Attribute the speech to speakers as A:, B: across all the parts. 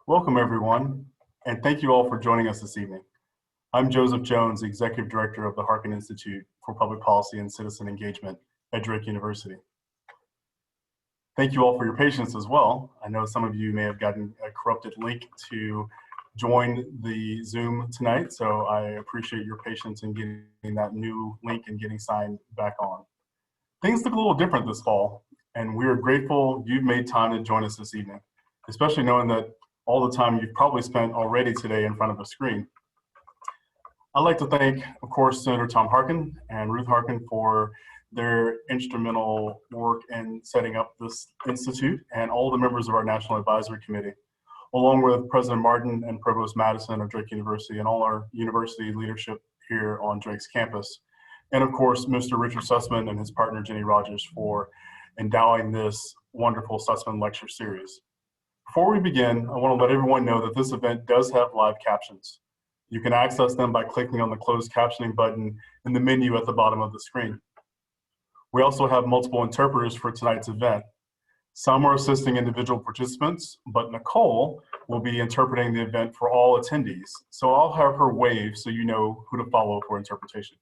A: Welcome, everyone, and thank you all for joining us this evening. I'm Joseph Jones, Executive Director of the Harkin Institute for Public Policy and Citizen Engagement at Drake University. Thank you all for your patience as well. I know some of you may have gotten a corrupted link to join the Zoom tonight, so I appreciate your patience in getting that new link and getting signed back on. Things look a little different this fall, and we're grateful you've made time to join us this evening, especially knowing that all the time you've probably spent already today in front of a screen. I'd like to thank, of course, Senator Tom Harkin and Ruth Harkin for their instrumental work in setting up this institute, and all the members of our National Advisory Committee, along with President Martin and Provost Madison of Drake University and all our university leadership here on Drake's campus. And of course, Mr. Richard Sussman and his partner Jenny Rogers for endowing this wonderful Sussman Lecture Series. Before we begin, I want to let everyone know that this event does have live captions. You can access them by clicking on the closed captioning button in the menu at the bottom of the screen. We also have multiple interpreters for tonight's event. Some are assisting individual participants, but Nicole will be interpreting the event for all attendees. So I'll have her wave so you know who to follow for interpretation.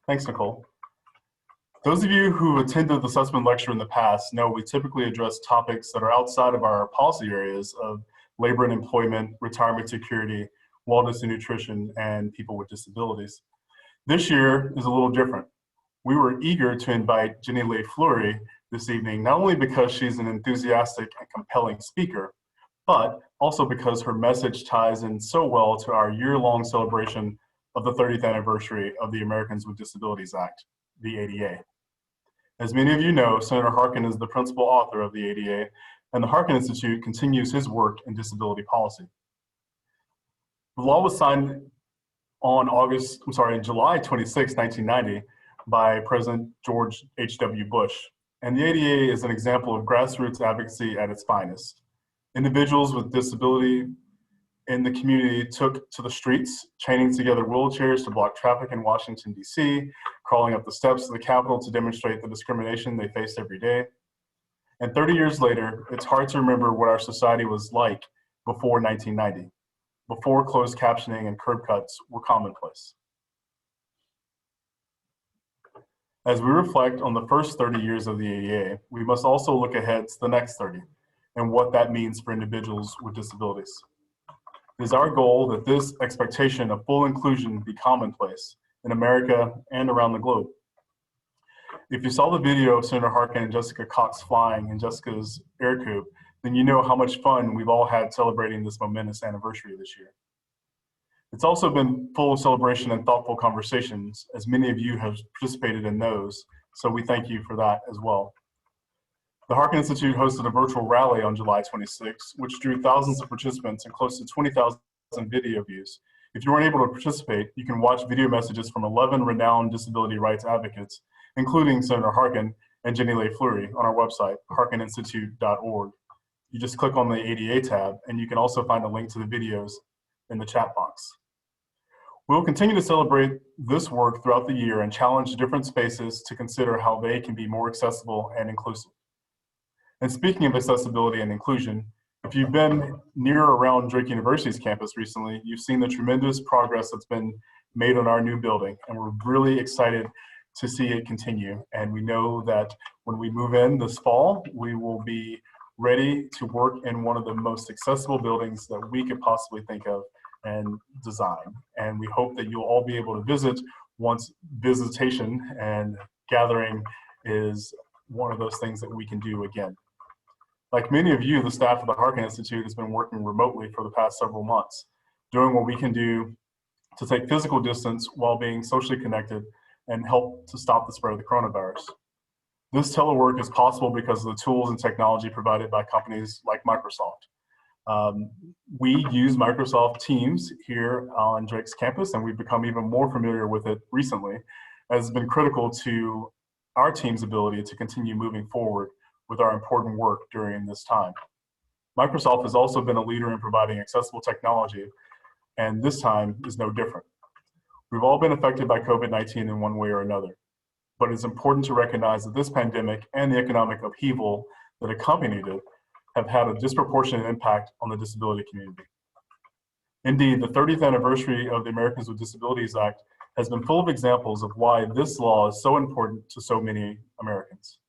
A: Thanks, Nicole. Those of you who attended the Sussman Lecture in the past know we typically address topics that are outside of our policy areas of labor and employment, retirement security, wellness and nutrition, and people with disabilities. This year is a little different. We were eager to invite Jenny Lay-Flurrie this evening, not only because she's an enthusiastic and compelling speaker, but also because her message ties in so well to our year-long celebration of the 30th anniversary of the Americans with Disabilities Act, the ADA. As many of you know, Senator Harkin is the principal author of the ADA, and the Harkin Institute continues his work in disability policy. The law was signed on July 26, 1990 by President George H.W. Bush, and the ADA is an example of grassroots advocacy at its finest. Individuals with disability in the community took to the streets, chaining together wheelchairs to block traffic in Washington, D.C., crawling up the steps of the Capitol to demonstrate the discrimination they faced every day. And 30 years later, it's hard to remember what our society was like before 1990, before closed captioning and curb cuts were commonplace. As we reflect on the first 30 years of the ADA, we must also look ahead to the next 30 and what that means for individuals with disabilities. It is our goal that this expectation of full inclusion be commonplace in America and around the globe. If you saw the video of Senator Harkin and Jessica Cox flying in Jessica's air coupe, then you know how much fun we've all had celebrating this momentous anniversary this year. It's also been full of celebration and thoughtful conversations, as many of you have participated in those, so we thank you for that as well. The Harkin Institute hosted a virtual rally on July 26, which drew thousands of participants and close to 20,000 video views. If you weren't able to participate, you can watch video messages from 11 renowned disability rights advocates, including Senator Harkin and Jenny Lay-Flurrie, on our website, harkininstitute.org. You just click on the ADA tab, and you can also find a link to the videos in the chat box. We'll continue to celebrate this work throughout the year and challenge different spaces to consider how they can be more accessible and inclusive. And speaking of accessibility and inclusion, if you've been near or around Drake University's campus recently, you've seen the tremendous progress that's been made on our new building, and we're really excited to see it continue. And we know that when we move in this fall, we will be ready to work in one of the most accessible buildings that we could possibly think of and design. And we hope that you'll all be able to visit once visitation and gathering is one of those things that we can do again. Like many of you, the staff of the Harkin Institute has been working remotely for the past several months, doing what we can do to take physical distance while being socially connected and help to stop the spread of the coronavirus. This telework is possible because of the tools and technology provided by companies like Microsoft. We use Microsoft Teams here on Drake's campus, and we've become even more familiar with it recently, as it's been critical to our team's ability to continue moving forward with our important work during this time. Microsoft has also been a leader in providing accessible technology, and this time is no different. We've all been affected by COVID-19 in one way or another, but it's important to recognize that this pandemic and the economic upheaval that accompanied it have had a disproportionate impact on the disability community. Indeed, the 30th anniversary of the Americans with Disabilities Act has been full of examples of why this law is so important to so many Americans.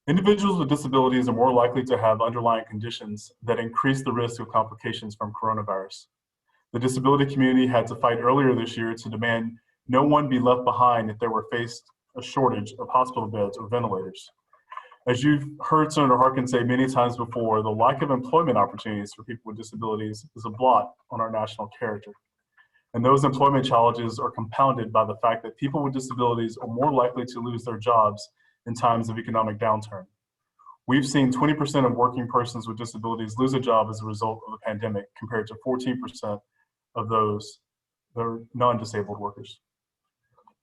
A: Individuals with disabilities are more likely to have underlying conditions that increase the risk of complications from coronavirus. The disability community had to fight earlier this year to demand no one be left behind if there were faced a shortage of hospital beds or ventilators. As you've heard Senator Harkin say many times before, the lack of employment opportunities for people with disabilities is a blot on our national character. And those employment challenges are compounded by the fact that people with disabilities are more likely to lose their jobs in times of economic downturn. We've seen 20% of working persons with disabilities lose a job as a result of the pandemic, compared to 14% of those that are non-disabled workers.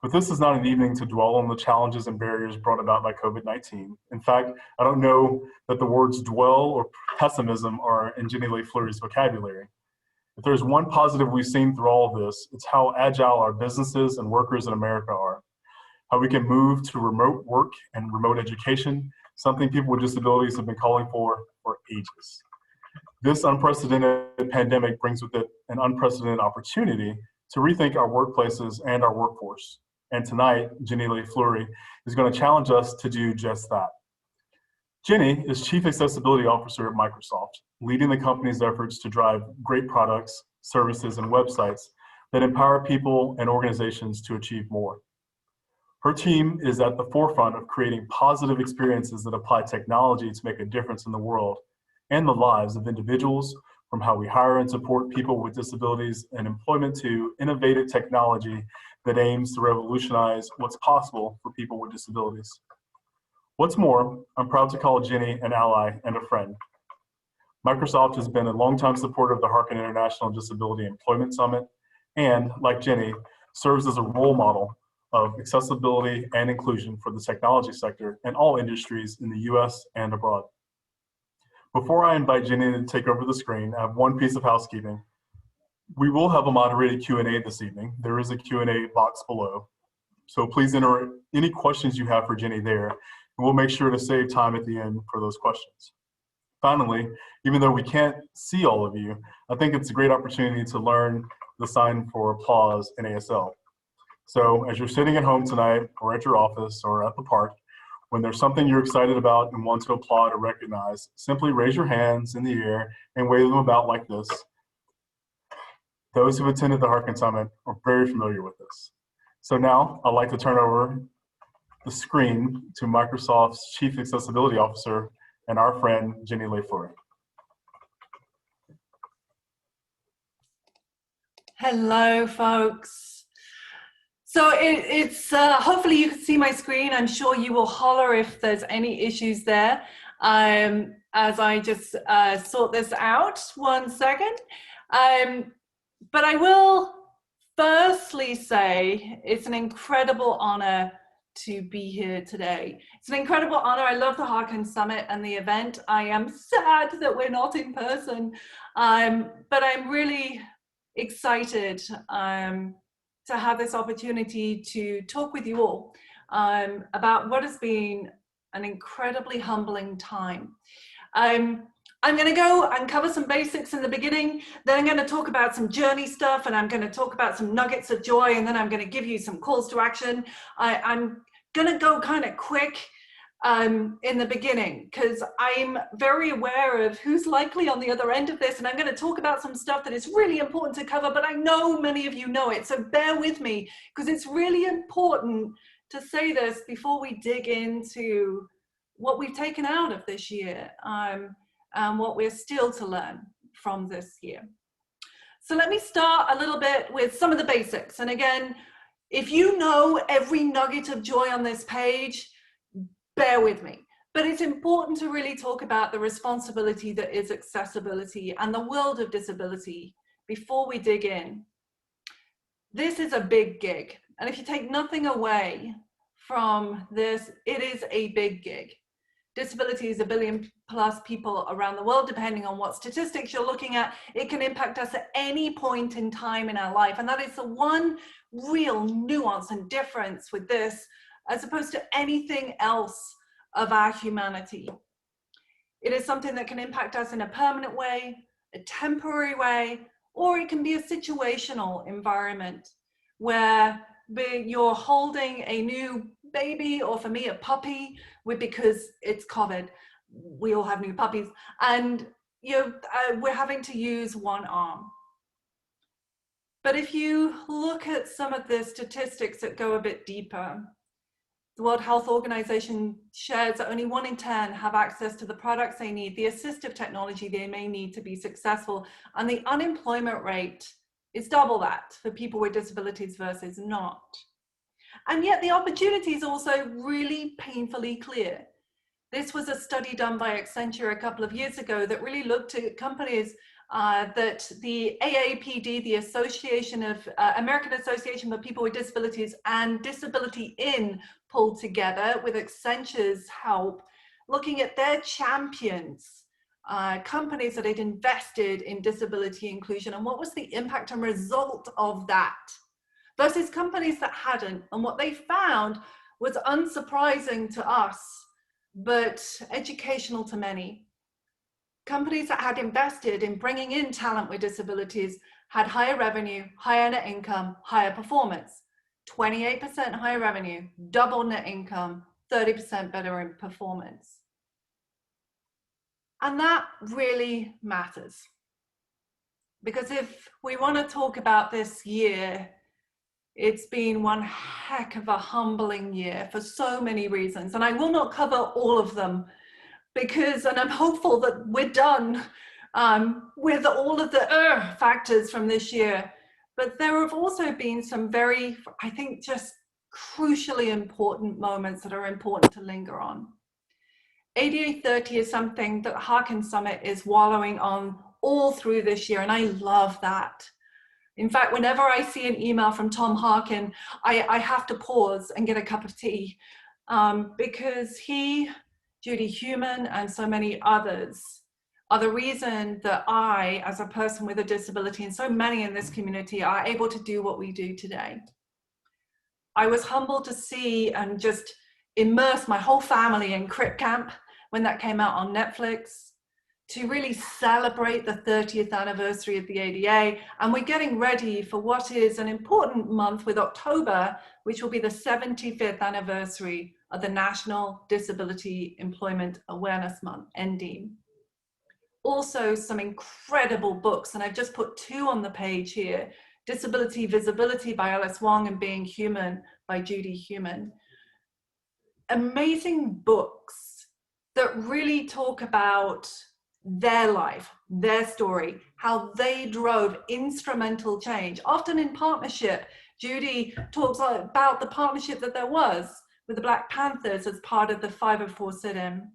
A: But this is not an evening to dwell on the challenges and barriers brought about by COVID-19. In fact, I don't know that the words dwell or pessimism are in Jenny Lay-Flurrie's vocabulary. If there's one positive we've seen through all of this, it's how agile our businesses and workers in America are. How we can move to remote work and remote education, something people with disabilities have been calling for ages. This unprecedented pandemic brings with it an unprecedented opportunity to rethink our workplaces and our workforce. And tonight, Jenny Lay-Flurrie is going to challenge us to do just that. Jenny is Chief Accessibility Officer at Microsoft, leading the company's efforts to drive great products, services, and websites that empower people and organizations to achieve more. Her team is at the forefront of creating positive experiences that apply technology to make a difference in the world and the lives of individuals, from how we hire and support people with disabilities and employment to innovative technology that aims to revolutionize what's possible for people with disabilities. What's more, I'm proud to call Jenny an ally and a friend. Microsoft has been a longtime supporter of the Harkin International Disability Employment Summit and, like Jenny, serves as a role model of accessibility and inclusion for the technology sector and all industries in the US and abroad. Before I invite Jenny to take over the screen, I have one piece of housekeeping. We will have a moderated Q&A this evening. There is a Q&A box below. So please enter any questions you have for Jenny there, and we'll make sure to save time at the end for those questions. Finally, even though we can't see all of you, I think it's a great opportunity to learn the sign for applause in ASL. So as you're sitting at home tonight, or at your office, or at the park, when there's something you're excited about and want to applaud or recognize, simply raise your hands in the air and wave them about like this. Those who've attended the Harkin Summit are very familiar with this. So now I'd like to turn over the screen to Microsoft's Chief Accessibility Officer and our friend, Jenny Lay-Flurrie.
B: Hello, folks. So it's hopefully you can see my screen. I'm sure you will holler if there's any issues there. As I just sort this out, 1 second. But I will firstly say it's an incredible honor to be here today. It's an incredible honor. I love the Harkin Summit and the event. I am sad that we're not in person, but I'm really excited to have this opportunity to talk with you all about what has been an incredibly humbling time. I'm going to go and cover some basics in the beginning, then I'm going to talk about some journey stuff, and I'm going to talk about some nuggets of joy, and then I'm going to give you some calls to action. I'm going to go kind of quick in the beginning, because I'm very aware of who's likely on the other end of this, and I'm going to talk about some stuff that is really important to cover, but I know many of you know it, so bear with me, because it's really important to say this before we dig into what we've taken out of this year. And what we're still to learn from this year. So let me start a little bit with some of the basics. And again, if you know every nugget of joy on this page, bear with me. But it's important to really talk about the responsibility that is accessibility and the world of disability before we dig in. This is a big gig. And if you take nothing away from this, it is a big gig. Disability is 1 billion plus people around the world, depending on what statistics you're looking at. It can impact us at any point in time in our life. And that is the one real nuance and difference with this, as opposed to anything else of our humanity. It is something that can impact us in a permanent way, a temporary way, or it can be a situational environment where you're holding a new baby, or for me, a puppy, because it's COVID. We all have new puppies, and we're having to use one arm. But if you look at some of the statistics that go a bit deeper, the World Health Organization shares that only 1 in 10 have access to the products they need, the assistive technology they may need to be successful, and the unemployment rate is double that for people with disabilities versus not. And yet the opportunity is also really painfully clear. This was a study done by Accenture a couple of years ago that really looked at companies that the AAPD, the Association of American Association for People with Disabilities, and Disability In pulled together with Accenture's help, looking at their champions, companies that had invested in disability inclusion, and what was the impact and result of that versus companies that hadn't. And what they found was unsurprising to us, but educational to many. Companies that had invested in bringing in talent with disabilities had higher revenue, higher net income, higher performance. 28% higher revenue, double net income, 30% better in performance. And that really matters. Because if we want to talk about this year, it's been one heck of a humbling year for so many reasons. And I will not cover all of them and I'm hopeful that we're done with all of the factors from this year. But there have also been some very, I think, just crucially important moments that are important to linger on. ADA 30 is something that Harkin Summit is wallowing on all through this year, and I love that. In fact, whenever I see an email from Tom Harkin, I have to pause and get a cup of tea because he, Judy Heumann, and so many others are the reason that I, as a person with a disability, and so many in this community, are able to do what we do today. I was humbled to see and just immerse my whole family in Crip Camp when that came out on Netflix, to really celebrate the 30th anniversary of the ADA. And we're getting ready for what is an important month with October, which will be the 75th anniversary of the National Disability Employment Awareness Month, NDEAM. Also, some incredible books, and I've just put 2 on the page here: Disability Visibility by Alice Wong and Being Human by Judy Heumann. Amazing books that really talk about their life, their story, how they drove instrumental change, often in partnership. Judy talks about the partnership that there was with the Black Panthers as part of the 504 sit-in.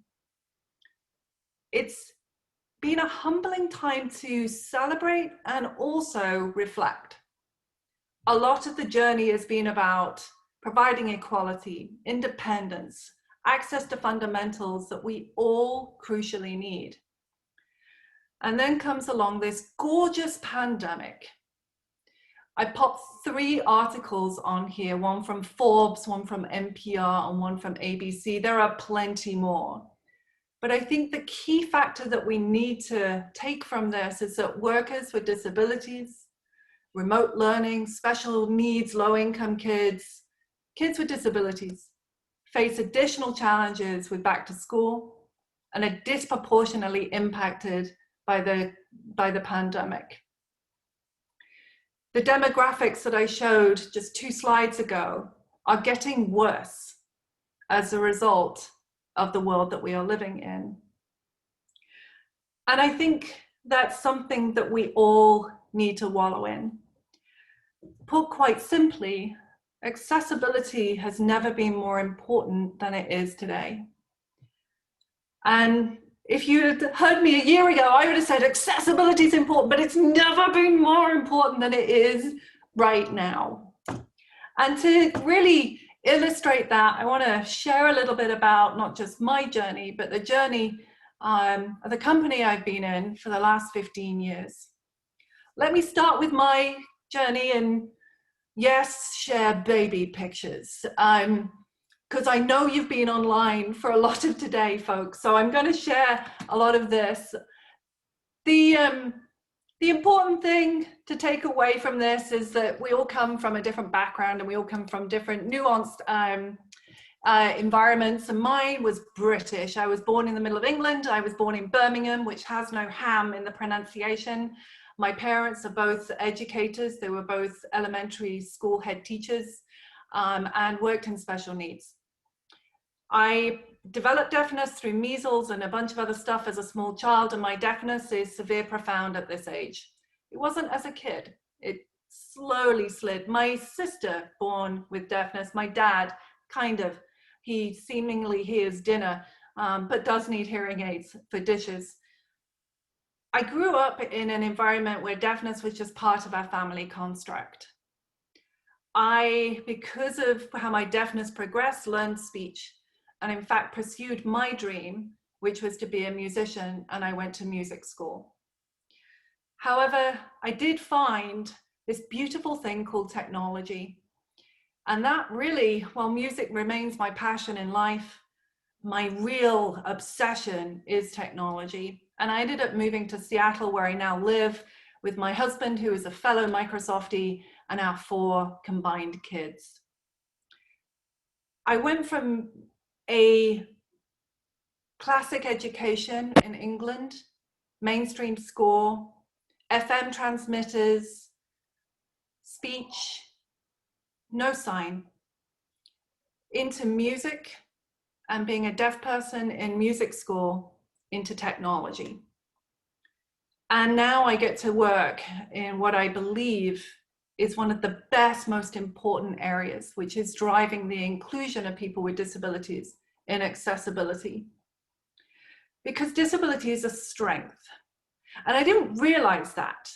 B: It's been a humbling time to celebrate and also reflect. A lot of the journey has been about providing equality, independence, access to fundamentals that we all crucially need. And then comes along this gorgeous pandemic. I popped 3 articles on here, one from Forbes, one from NPR, and one from ABC. There are plenty more. But I think the key factor that we need to take from this is that workers with disabilities, remote learning, special needs, low-income kids, kids with disabilities, face additional challenges with back to school and are disproportionately impacted by the pandemic. The demographics that I showed just 2 slides ago are getting worse as a result of the world that we are living in. And I think that's something that we all need to wallow in. Put quite simply, accessibility has never been more important than it is today. And if you had heard me a year ago, I would have said accessibility is important, but it's never been more important than it is right now. And to really illustrate that, I want to share a little bit about not just my journey, but the journey of the company I've been in for the last 15 years. Let me start with my journey and yes, share baby pictures. because I know you've been online for a lot of today, folks. So I'm going to share a lot of this. The important thing to take away from this is that we all come from a different background and we all come from different nuanced environments. And mine was British. I was born in the middle of England. I was born in Birmingham, which has no ham in the pronunciation. My parents are both educators. They were both elementary school head teachers and worked in special needs. I developed deafness through measles and a bunch of other stuff as a small child, and my deafness is severe profound at this age. It wasn't as a kid. It slowly slid. My sister, born with deafness, my dad, kind of, he seemingly hears dinner, but does need hearing aids for dishes. I grew up in an environment where deafness was just part of our family construct. I, because of how my deafness progressed, learned speech, and in fact pursued my dream, which was to be a musician, and I went to music school. However, I did find this beautiful thing called technology. And that really, while music remains my passion in life, my real obsession is technology. And I ended up moving to Seattle, where I now live with my husband, who is a fellow Microsoftie, and our 4 combined kids. I went from a classic education in England, mainstream school, FM transmitters, speech, no sign, into music, and being a deaf person in music school, into technology. And now I get to work in what I believe is one of the best, most important areas, which is driving the inclusion of people with disabilities in accessibility. Because disability is a strength. And I didn't realize that.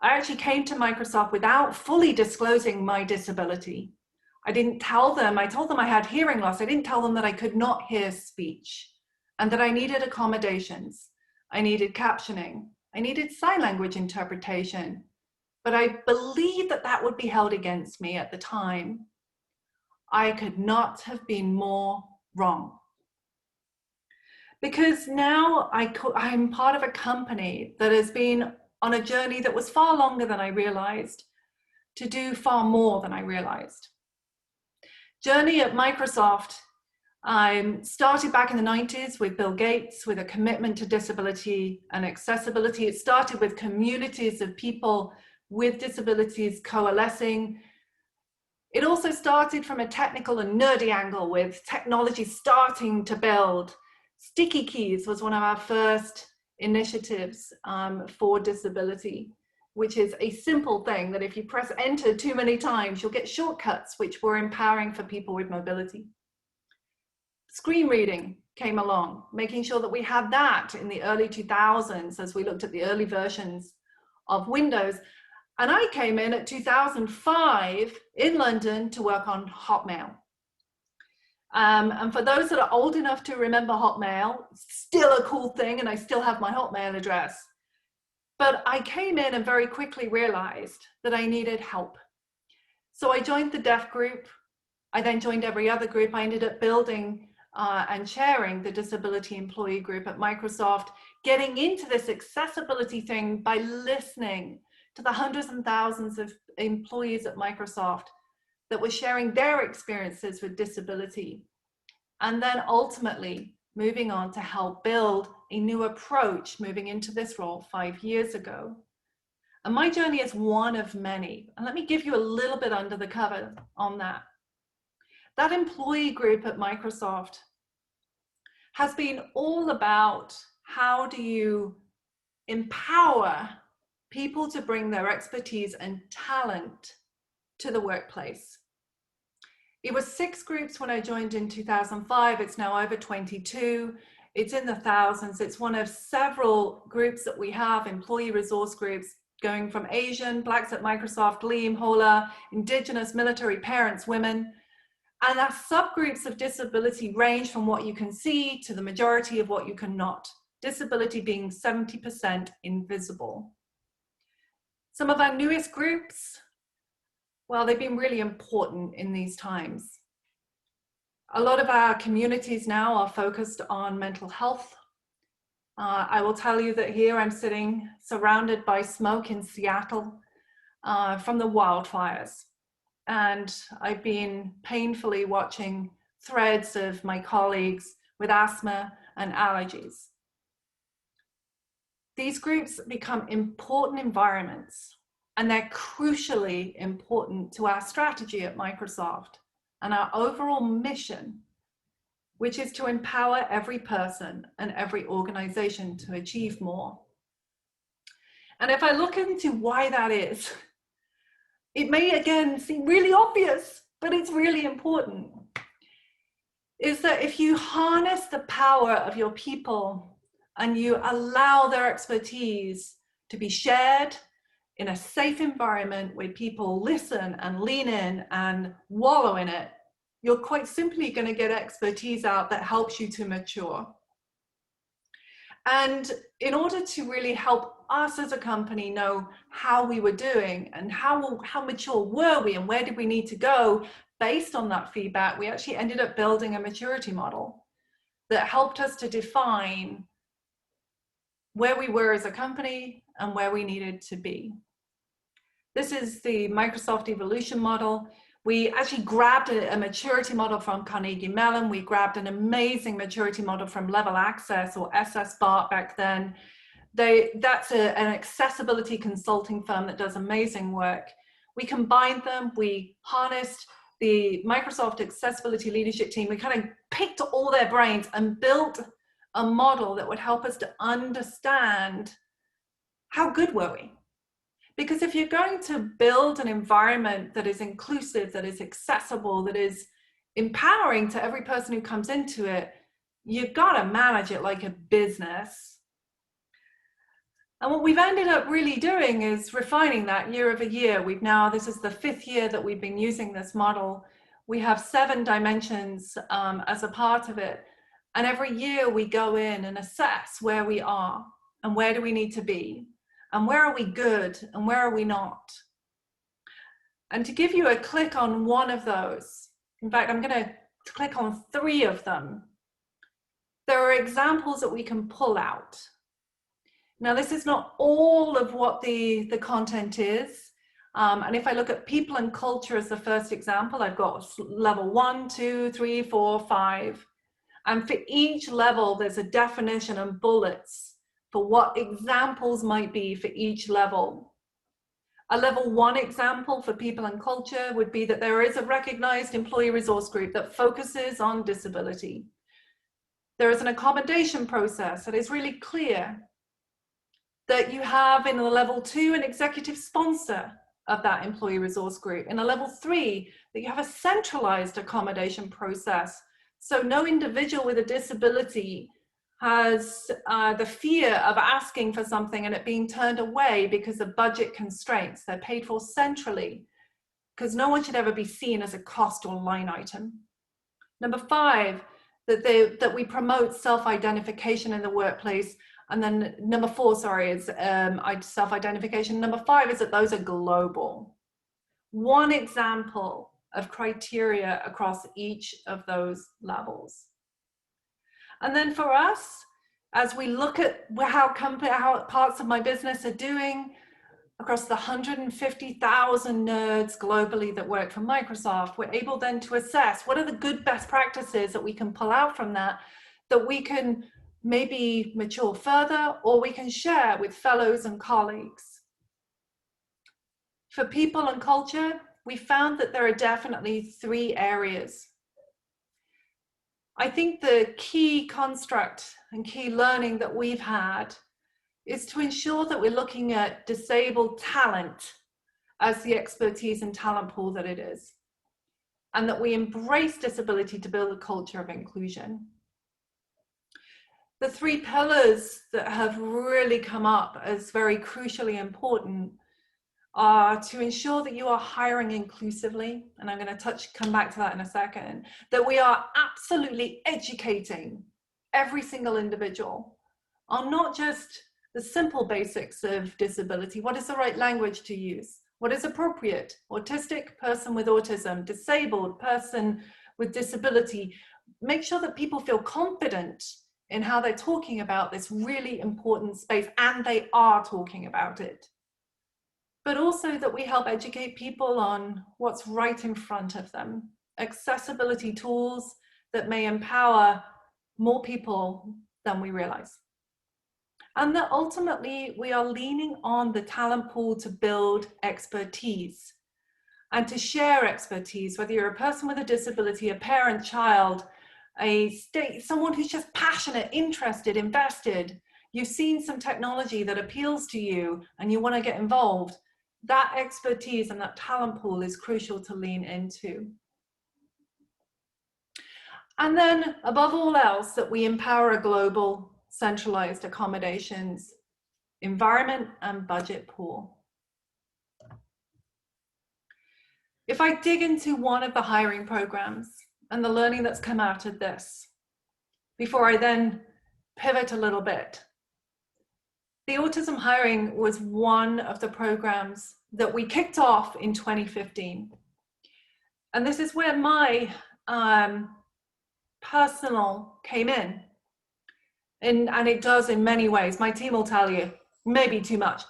B: I actually came to Microsoft without fully disclosing my disability. I didn't tell them, I told them I had hearing loss. I didn't tell them that I could not hear speech and that I needed accommodations. I needed captioning. I needed sign language interpretation. But I believed that that would be held against me at the time. I could not have been more wrong. Because now I'm part of a company that has been on a journey that was far longer than I realized, to do far more than I realized. Journey at Microsoft started back in the 90s with Bill Gates, with a commitment to disability and accessibility. It started with communities of people with disabilities coalescing. It also started from a technical and nerdy angle, with technology starting to build. Sticky keys was one of our first initiatives for disability, which is a simple thing that if you press enter too many times, you'll get shortcuts, which were empowering for people with mobility. Screen reading came along, making sure that we had that in the early 2000s as we looked at the early versions of Windows. And I came in at 2005 in London to work on Hotmail. And for those that are old enough to remember Hotmail, still a cool thing, and I still have my Hotmail address. But I came in and very quickly realized that I needed help. So I joined the deaf group. I then joined every other group. I ended up building and chairing the disability employee group at Microsoft, getting into this accessibility thing by listening to the hundreds and thousands of employees at Microsoft that were sharing their experiences with disability. And then ultimately moving on to help build a new approach, moving into this role 5 years ago. And my journey is one of many. And let me give you a little bit under the cover on that. That employee group at Microsoft has been all about how do you empower people to bring their expertise and talent to the workplace. It was 6 groups when I joined in 2005. It's now over 22. It's in the thousands. It's one of several groups that we have, employee resource groups, going from Asian, Blacks at Microsoft, Leem, Hola, Indigenous, military, parents, women. And our subgroups of disability range from what you can see to the majority of what you cannot. Disability being 70% invisible. Some of our newest groups, well, they've been really important in these times. A lot of our communities now are focused on mental health. I will tell you that here I'm sitting surrounded by smoke in Seattle from the wildfires. And I've been painfully watching threads of my colleagues with asthma and allergies. These groups become important environments, and they're crucially important to our strategy at Microsoft and our overall mission, which is to empower every person and every organization to achieve more. And if I look into why that is, it may again seem really obvious, but it's really important, is that if you harness the power of your people and you allow their expertise to be shared in a safe environment where people listen and lean in and wallow in it, you're quite simply going to get expertise out that helps you to mature. And in order to really help us as a company know how we were doing and how mature were we and where did we need to go based on that feedback, we actually ended up building a maturity model that helped us to define where we were as a company and where we needed to be. This is the Microsoft Evolution Model. We actually grabbed a maturity model from Carnegie Mellon. We grabbed an amazing maturity model from Level Access, or SS Bart back then. That's an accessibility consulting firm that does amazing work. We combined them. We harnessed the Microsoft Accessibility Leadership Team. We kind of picked all their brains and built a model that would help us to understand how good were we. Because if you're going to build an environment that is inclusive, that is accessible, that is empowering to every person who comes into it, you've got to manage it like a business. And what we've ended up really doing is refining that year over year. This is the 5th year that we've been using this model. We have 7 dimensions as a part of it. And every year we go in and assess where we are and where do we need to be. And where are we good and where are we not? And to give you a click on one of those, in fact, I'm going to click on 3 of them. There are examples that we can pull out. Now, this is not all of what the content is. And if I look at people and culture as the first example, I've got level 1, 2, 3, 4, 5. And for each level, there's a definition and bullets for what examples might be for each level. A level 1 example for people and culture would be that there is a recognized employee resource group that focuses on disability. There is an accommodation process that is really clear, that you have in a level 2 an executive sponsor of that employee resource group. In a level 3, that you have a centralized accommodation process. So no individual with a disability has the fear of asking for something and it being turned away because of budget constraints. They're paid for centrally because no one should ever be seen as a cost or line item. Number 5, that we promote self-identification in the workplace. And then number 4, is self-identification. Number 5 is that those are global. One example of criteria across each of those levels. And then for us, as we look at how parts of my business are doing across the 150,000 nerds globally that work for Microsoft, we're able then to assess what are the good best practices that we can pull out from that we can maybe mature further or we can share with fellows and colleagues. For people and culture, we found that there are definitely 3 areas. I think the key construct and key learning that we've had is to ensure that we're looking at disabled talent as the expertise and talent pool that it is, and that we embrace disability to build a culture of inclusion. The 3 pillars that have really come up as very crucially important are to ensure that you are hiring inclusively, and I'm going to come back to that in a second, that we are absolutely educating every single individual on not just the simple basics of disability. What is the right language to use? What is appropriate? Autistic, person with autism, disabled, person with disability, make sure that people feel confident in how they're talking about this really important space, and they are talking about it. But also that we help educate people on what's right in front of them, accessibility tools that may empower more people than we realize. And that ultimately we are leaning on the talent pool to build expertise and to share expertise, whether you're a person with a disability, a parent, child, someone who's just passionate, interested, invested. You've seen some technology that appeals to you and you want to get involved. That expertise and that talent pool is crucial to lean into. And then above all else, that we empower a global centralized accommodations environment and budget pool. If I dig into one of the hiring programs and the learning that's come out of this, before I then pivot a little bit, the autism hiring was one of the programs that we kicked off in 2015. And this is where my personal came in. And it does in many ways. My team will tell you, maybe too much,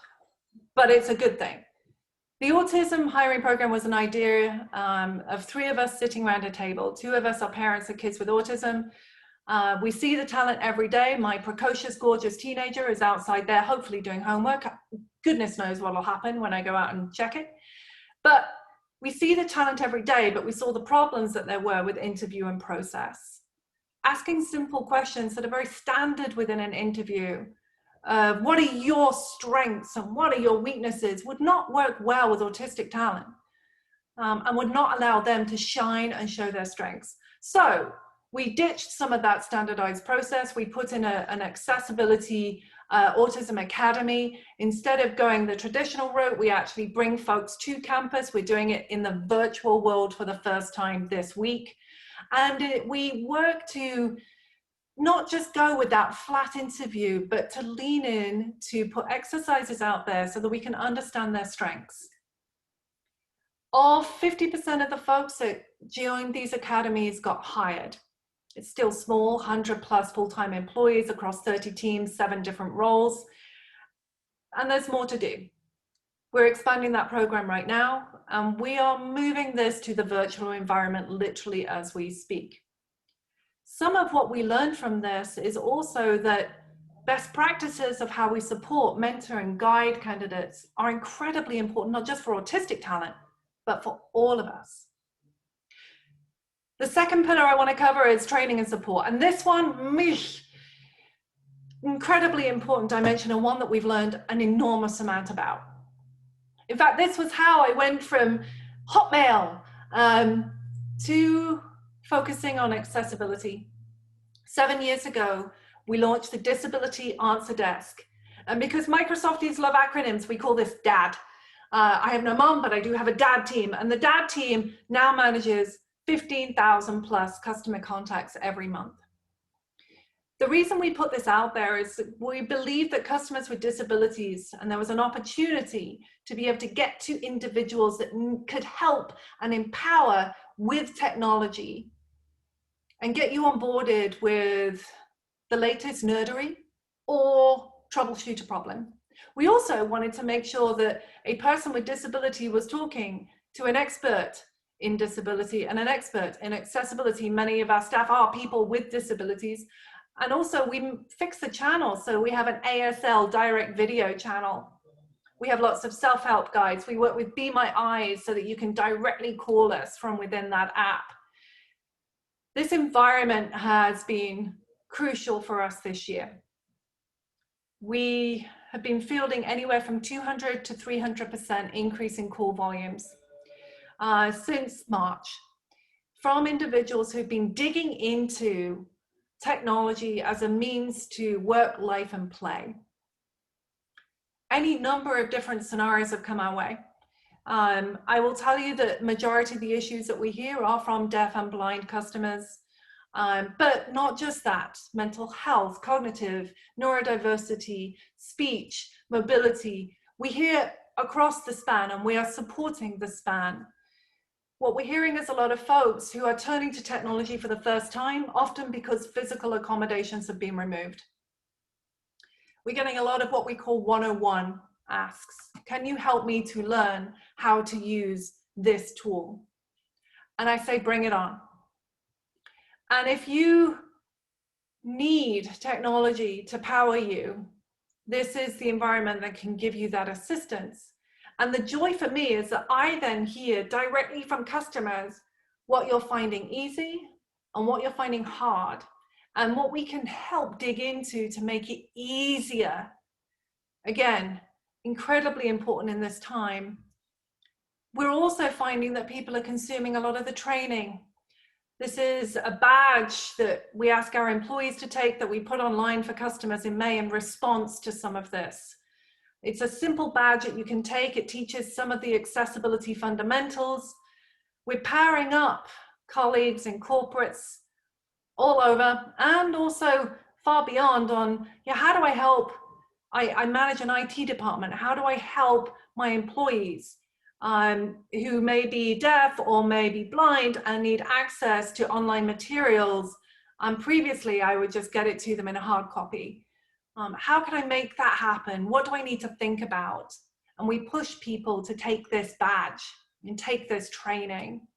B: but it's a good thing. The autism hiring program was an idea of 3 of us sitting around a table. 2 of us are parents of kids with autism. We see the talent every day. My precocious, gorgeous teenager is outside there, hopefully doing homework. Goodness knows what will happen when I go out and check it. But we see the talent every day, but we saw the problems that there were with interview and process. Asking simple questions that are very standard within an interview. What are your strengths and what are your weaknesses would not work well with autistic talent and would not allow them to shine and show their strengths. So we ditched some of that standardized process. We put in an accessibility autism academy. Instead of going the traditional route, we actually bring folks to campus. We're doing it in the virtual world for the first time this week. And we work to not just go with that flat interview, but to lean in to put exercises out there so that we can understand their strengths. Of 50% of the folks that joined these academies got hired. It's still small, 100 plus full-time employees across 30 teams, 7 different roles. And there's more to do. We're expanding that program right now, and we are moving this to the virtual environment literally as we speak. Some of what we learned from this is also that best practices of how we support, mentor, and guide candidates are incredibly important, not just for autistic talent, but for all of us. The second pillar I want to cover is training and support. And this one, incredibly important dimension, and one that we've learned an enormous amount about. In fact, this was how I went from Hotmail to focusing on accessibility. 7 years ago, we launched the Disability Answer Desk. And because Microsofties love acronyms, we call this DAD. I have no mom, but I do have a DAD team. And the DAD team now manages 15,000 plus customer contacts every month. The reason we put this out there is that we believe that customers with disabilities, and there was an opportunity to be able to get to individuals that could help and empower with technology and get you onboarded with the latest nerdery or troubleshoot a problem. We also wanted to make sure that a person with disability was talking to an expert in disability and an expert in accessibility. Many of our staff are people with disabilities. And also we fix the channel. So we have an ASL direct video channel. We have lots of self-help guides. We work with Be My Eyes so that you can directly call us from within that app. This environment has been crucial for us this year. We have been fielding anywhere from 200 to 300% increase in call volumes since March from individuals who've been digging into technology as a means to work, life, and play. Any number of different scenarios have come our way. I will tell you that majority of the issues that we hear are from deaf and blind customers, but not just that. Mental health, cognitive, neurodiversity, speech, mobility. We hear across the span, and we are supporting the span. what we're hearing is a lot of folks who are turning to technology for the first time, often because physical accommodations have been removed. We're getting a lot of what we call 101 asks. Can you help me to learn how to use this tool? And I say, bring it on. And if you need technology to power you, this is the environment that can give you that assistance. And the joy for me is that I then hear directly from customers what you're finding easy and what you're finding hard, and what we can help dig into to make it easier. Again, incredibly important in this time. We're also finding that people are consuming a lot of the training. This is a badge that we ask our employees to take that we put online for customers in May in response to some of this. It's a simple badge that you can take. It teaches some of the accessibility fundamentals. We're powering up colleagues in corporates all over and also far beyond on, how do I help? I manage an IT department. How do I help my employees who may be deaf or may be blind and need access to online materials? Previously, I would just get it to them in a hard copy. How can I make that happen? What do I need to think about? And we push people to take this badge and take this training.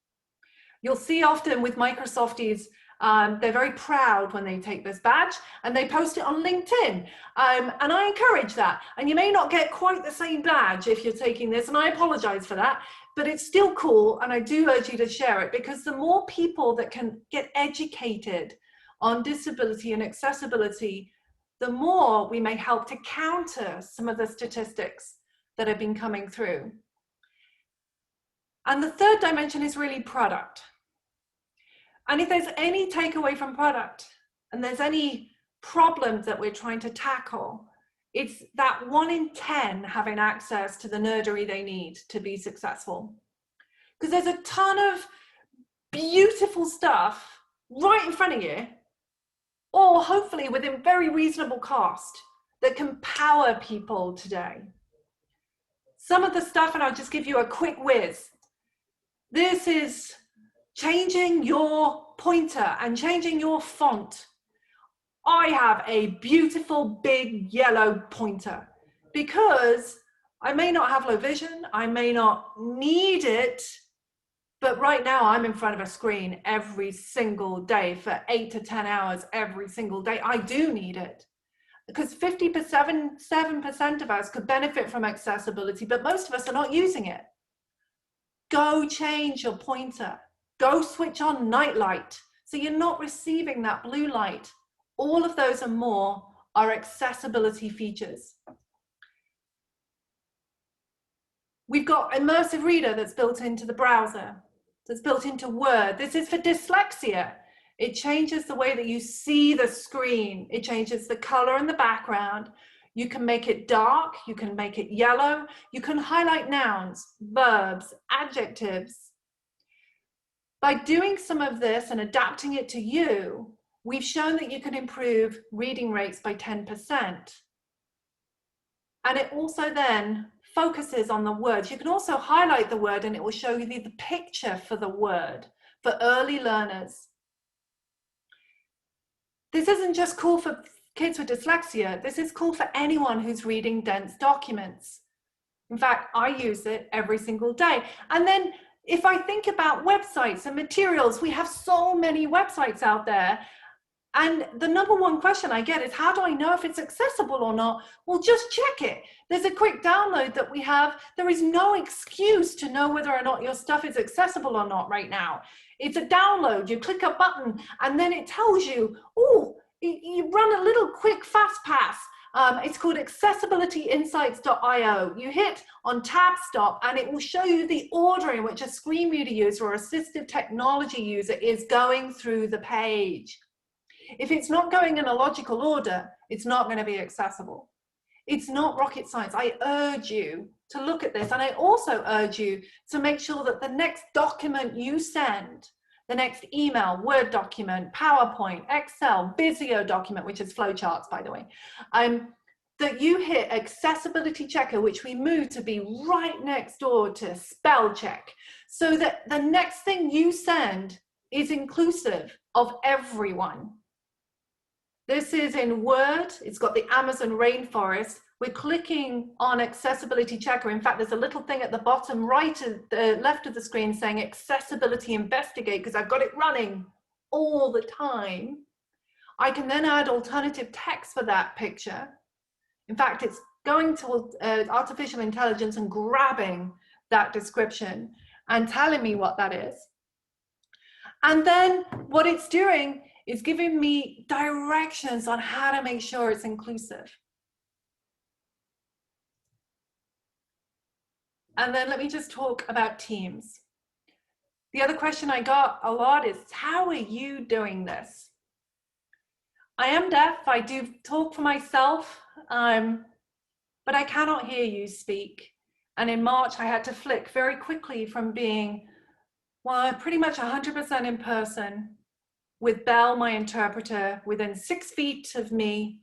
B: You'll see often with Microsofties, they're very proud when they take this badge and they post it on LinkedIn. And I encourage that. And you may not get quite the same badge if you're taking this, and I apologize for that, but it's still cool. And I do urge you to share it, because the more people that can get educated on disability and accessibility, the more we may help to counter some of the statistics that have been coming through. And the third dimension is really product. And if there's any takeaway from product and there's any problem that we're trying to tackle, it's that 1 in 10 having access to the nerdery they need to be successful. Because there's a ton of beautiful stuff right in front of you, or hopefully within very reasonable cost, that can power people today. Some of the stuff, and I'll just give you a quick whiz. This is changing your pointer and changing your font. I have a beautiful big yellow pointer because I may not have low vision, I may not need it, but right now I'm in front of a screen every single day for 8 to 10 hours every single day. I do need it because 57% of us could benefit from accessibility, but most of us are not using it. Go change your pointer. Go switch on night light so you're not receiving that blue light. All of those and more are accessibility features. We've got immersive reader that's built into the browser, that's built into Word. This is for dyslexia. It changes the way that you see the screen. It changes the color in the background. You can make it dark, you can make it yellow, you can highlight nouns, verbs, adjectives. By doing some of this and adapting it to you, we've shown that you can improve reading rates by 10%. And it also then focuses on the words. You can also highlight the word and it will show you the picture for the word for early learners. This isn't just cool for kids with dyslexia. This is cool for anyone who's reading dense documents. In fact, I use it every single day. And then if I think about websites and materials, we have so many websites out there. And the number one question I get is, how do I know if it's accessible or not? Well, just check it. There's a quick download that we have. There is no excuse to know whether or not your stuff is accessible or not right now. It's a download. You click a button and then it tells you, oh, you run a little quick fast pass. It's called accessibilityinsights.io. You hit on tab stop and it will show you the order in which a screen reader user or assistive technology user is going through the page. If it's not going in a logical order, it's not going to be accessible. It's not rocket science. I urge you to look at this. And I also urge you to make sure that the next document you send, the next email, Word document, PowerPoint, Excel, Visio document, which is flowcharts, by the way, that you hit accessibility checker, which we move to be right next door to spell check, so that the next thing you send is inclusive of everyone. This is in Word. It's got the Amazon rainforest. We're clicking on accessibility checker. In fact, there's a little thing at the bottom right at the left of the screen saying accessibility investigate, because I've got it running all the time. I can then add alternative text for that picture. In fact, it's going to artificial intelligence and grabbing that description and telling me what that is. And then what it's doing is giving me directions on how to make sure it's inclusive. And then let me just talk about teams. The other question I got a lot is, how are you doing this? I am deaf, I do talk for myself, but I cannot hear you speak. And in March, I had to flick very quickly from being, well, pretty much 100% in person, with Belle, my interpreter, within 6 feet of me,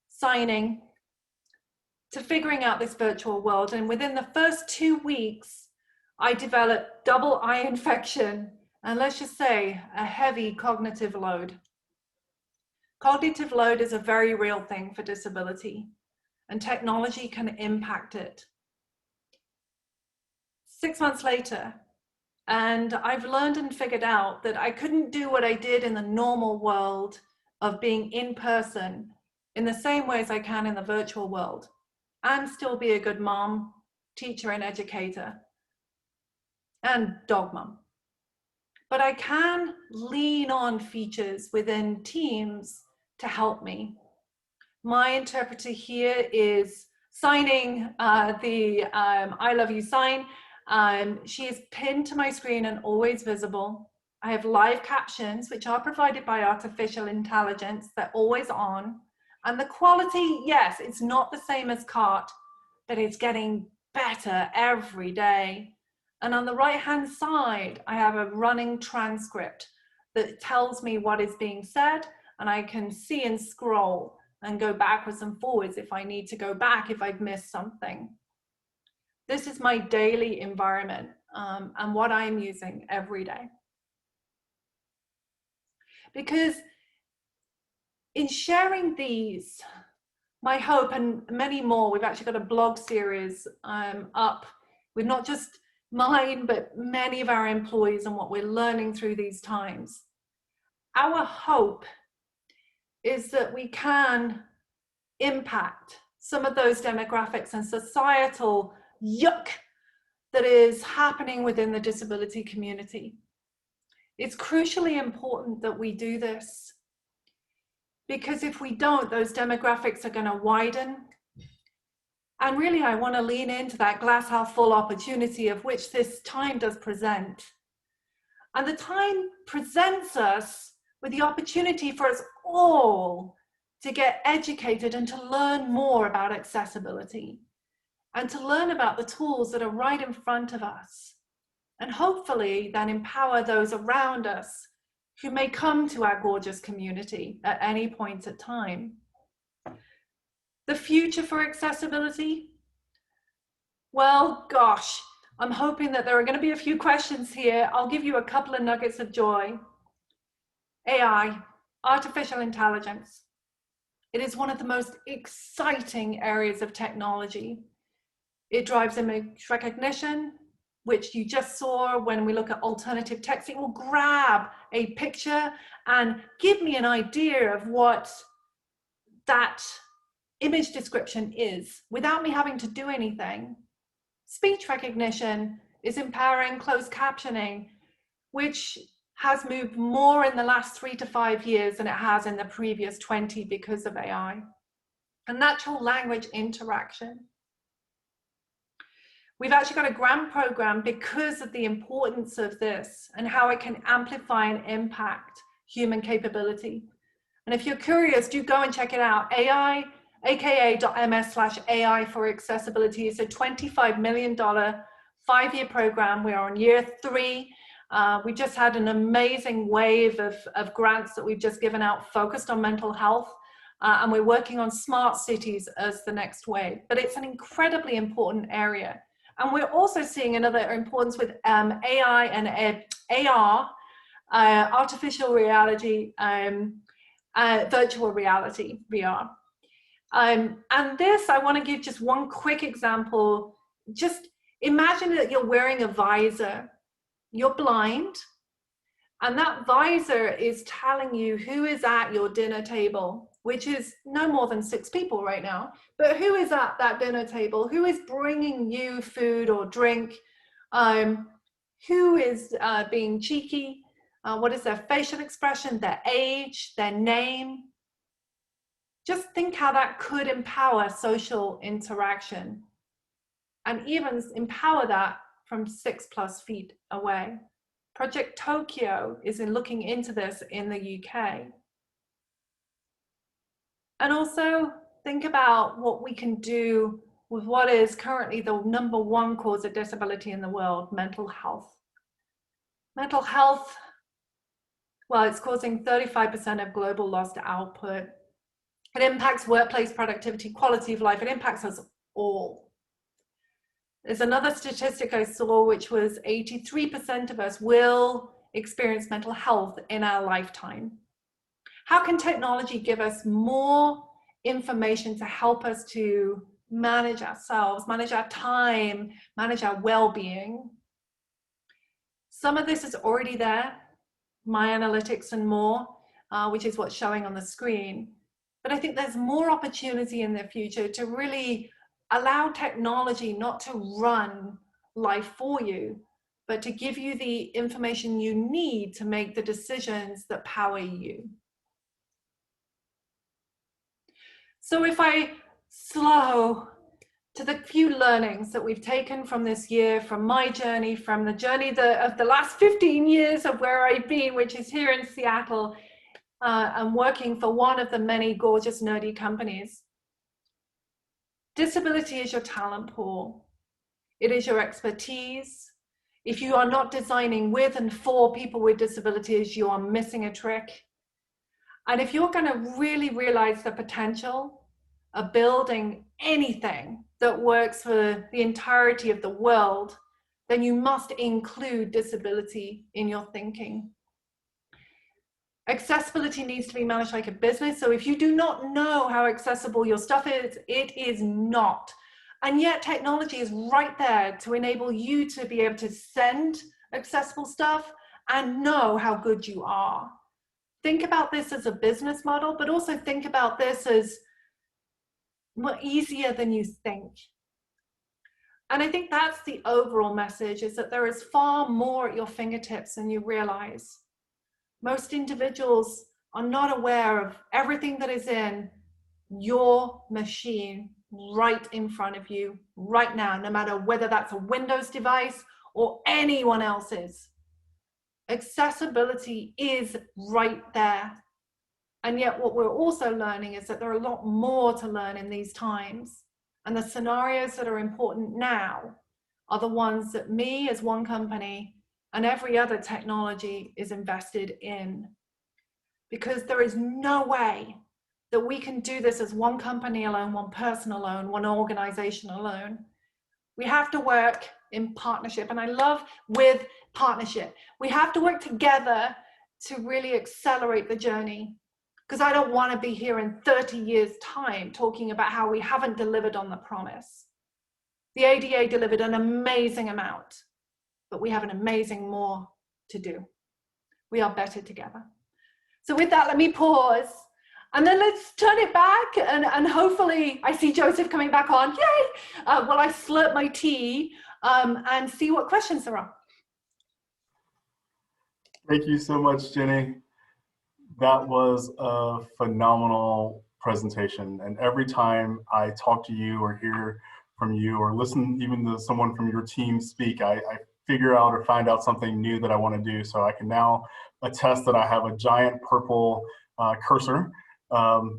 B: signing, to figuring out this virtual world. And within the first 2 weeks, I developed double eye infection, and let's just say a heavy cognitive load. Cognitive load is a very real thing for disability, and technology can impact it. 6 months later, and I've learned and figured out that I couldn't do what I did in the normal world of being in person in the same way as I can in the virtual world, and still be a good mom, teacher, and educator, and dog mom. But I can lean on features within Teams to help me. My interpreter here is signing the I love you sign. She is pinned to my screen and always visible. I have live captions, which are provided by artificial intelligence. They're always on. And the quality, yes, it's not the same as CART, but it's getting better every day. And on the right-hand side, I have a running transcript that tells me what is being said, and I can see and scroll and go backwards and forwards if I need to go back if I've missed something. This is my daily environment and what I'm using every day. Because in sharing these, my hope, and many more, we've actually got a blog series up with not just mine, but many of our employees and what we're learning through these times. Our hope is that we can impact some of those demographics and societal yuck that is happening within the disability community. It's crucially important that we do this, because if we don't, those demographics are going to widen. And really, I want to lean into that glass half full opportunity of which this time does present. And the time presents us with the opportunity for us all to get educated and to learn more about accessibility, and to learn about the tools that are right in front of us, and hopefully then empower those around us who may come to our gorgeous community at any point in time. The future for accessibility? Well, gosh, I'm hoping that there are going to be a few questions here. I'll give you a couple of nuggets of joy. AI, artificial intelligence. It is one of the most exciting areas of technology. It drives image recognition, which you just saw when we look at alternative text. It will grab a picture and give me an idea of what that image description is without me having to do anything. Speech recognition is empowering closed captioning, which has moved more in the last 3 to 5 years than it has in the previous 20 because of AI. And natural language interaction. We've actually got a grant program because of the importance of this and how it can amplify and impact human capability. And if you're curious, do go and check it out. aka.ms/AI for accessibility. It's a $25 million 5-year program. We are on year 3. We just had an amazing wave of grants that we've just given out focused on mental health. and we're working on smart cities as the next wave. But it's an incredibly important area. And we're also seeing another importance with AI and AR, artificial reality, virtual reality, VR. And this, I want to give just one quick example. Just imagine that you're wearing a visor. You're blind, and that visor is telling you who is at your dinner table, which is no more than 6 people right now. But who is at that dinner table? Who is bringing you food or drink? Who is being cheeky? What is their facial expression, their age, their name? Just think how that could empower social interaction, and even empower that from 6+ feet away. Project Tokyo is looking into this in the UK. And also think about what we can do with what is currently the #1 cause of disability in the world, mental health. Mental health, well, it's causing 35% of global lost output. It impacts workplace productivity, quality of life. It impacts us all. There's another statistic I saw, which was 83% of us will experience mental health in our lifetime. How can technology give us more information to help us to manage ourselves, manage our time, manage our well-being? Some of this is already there, My Analytics and more, which is what's showing on the screen. But I think there's more opportunity in the future to really allow technology not to run life for you, but to give you the information you need to make the decisions that power you. So if I slow to the few learnings that we've taken from this year, from my journey, from the journey of the last 15 years of where I've been, which is here in Seattle, and working for one of the many gorgeous, nerdy companies. Disability is your talent pool. It is your expertise. If you are not designing with and for people with disabilities, you are missing a trick. And if you're going to really realize the potential of building anything that works for the entirety of the world, then you must include disability in your thinking. Accessibility needs to be managed like a business. So if you do not know how accessible your stuff is, it is not. And yet technology is right there to enable you to be able to send accessible stuff and know how good you are. Think about this as a business model, but also think about this as more easier than you think. And I think that's the overall message, is that there is far more at your fingertips than you realize. Most individuals are not aware of everything that is in your machine right in front of you right now, no matter whether that's a Windows device or anyone else's. Accessibility is right there. And yet what we're also learning is that there are a lot more to learn in these times. And the scenarios that are important now are the ones that me as one company and every other technology is invested in. Because there is no way that we can do this as one company alone, one person alone, one organization alone. We have to work in partnership, and I love with partnership. We have to work together to really accelerate the journey, because I don't want to be here in 30 years' time talking about how we haven't delivered on the promise. The ADA delivered an amazing amount, but we have an amazing more to do. We are better together. So with that, let me pause. And then let's turn it back, and hopefully, I see Joseph coming back on, yay! While I slurp my tea and see what questions there are.
A: Thank you so much, Jenny. That was a phenomenal presentation. And every time I talk to you or hear from you or listen even to someone from your team speak, I figure out or find out something new that I want to do. So I can now attest that I have a giant purple cursor.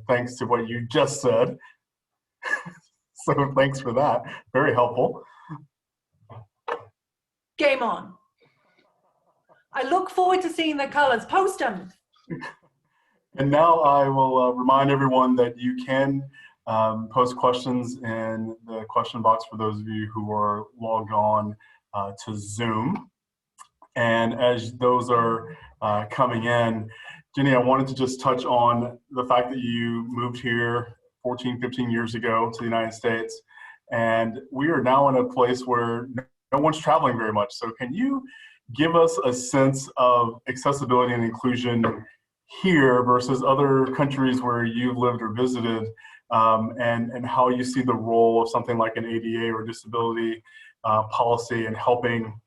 A: Thanks to what you just said. So thanks for that. Very helpful.
B: Game on. I look forward to seeing the colors. Post them.
A: And now I will remind everyone that you can post questions in the question box for those of you who are logged on to Zoom. And as those are coming in, Jenny, I wanted to just touch on the fact that you moved here 14, 15 years ago to the United States. And we are now in a place where no one's traveling very much. So can you give us a sense of accessibility and inclusion here versus other countries where you've lived or visited, and how you see the role of something like an ADA or disability policy in helping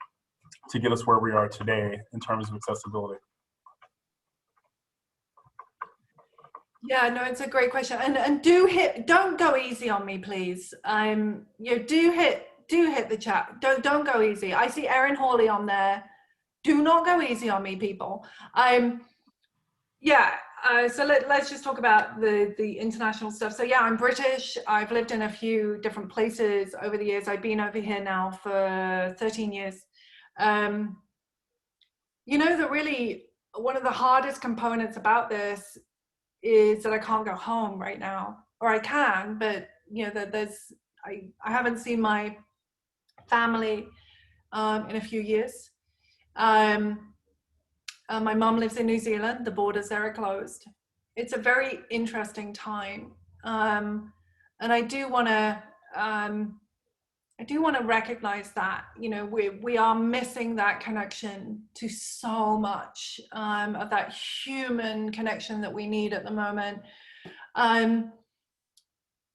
A: to get us where we are today in terms of accessibility?
B: Yeah, no, it's a great question. And don't go easy on me, please. Do hit the chat. Don't go easy. I see Erin Hawley on there. Do not go easy on me, people. So let's just talk about the international stuff. So yeah, I'm British. I've lived in a few different places over the years. I've been over here now for 13 years. That really one of the hardest components about this is that I can't go home right now, or I can, but I haven't seen my family in a few years. My mom lives in New Zealand. The borders there are closed. It's a very interesting time, and I do want to recognize that we are missing that connection to so much of that human connection that we need at the moment.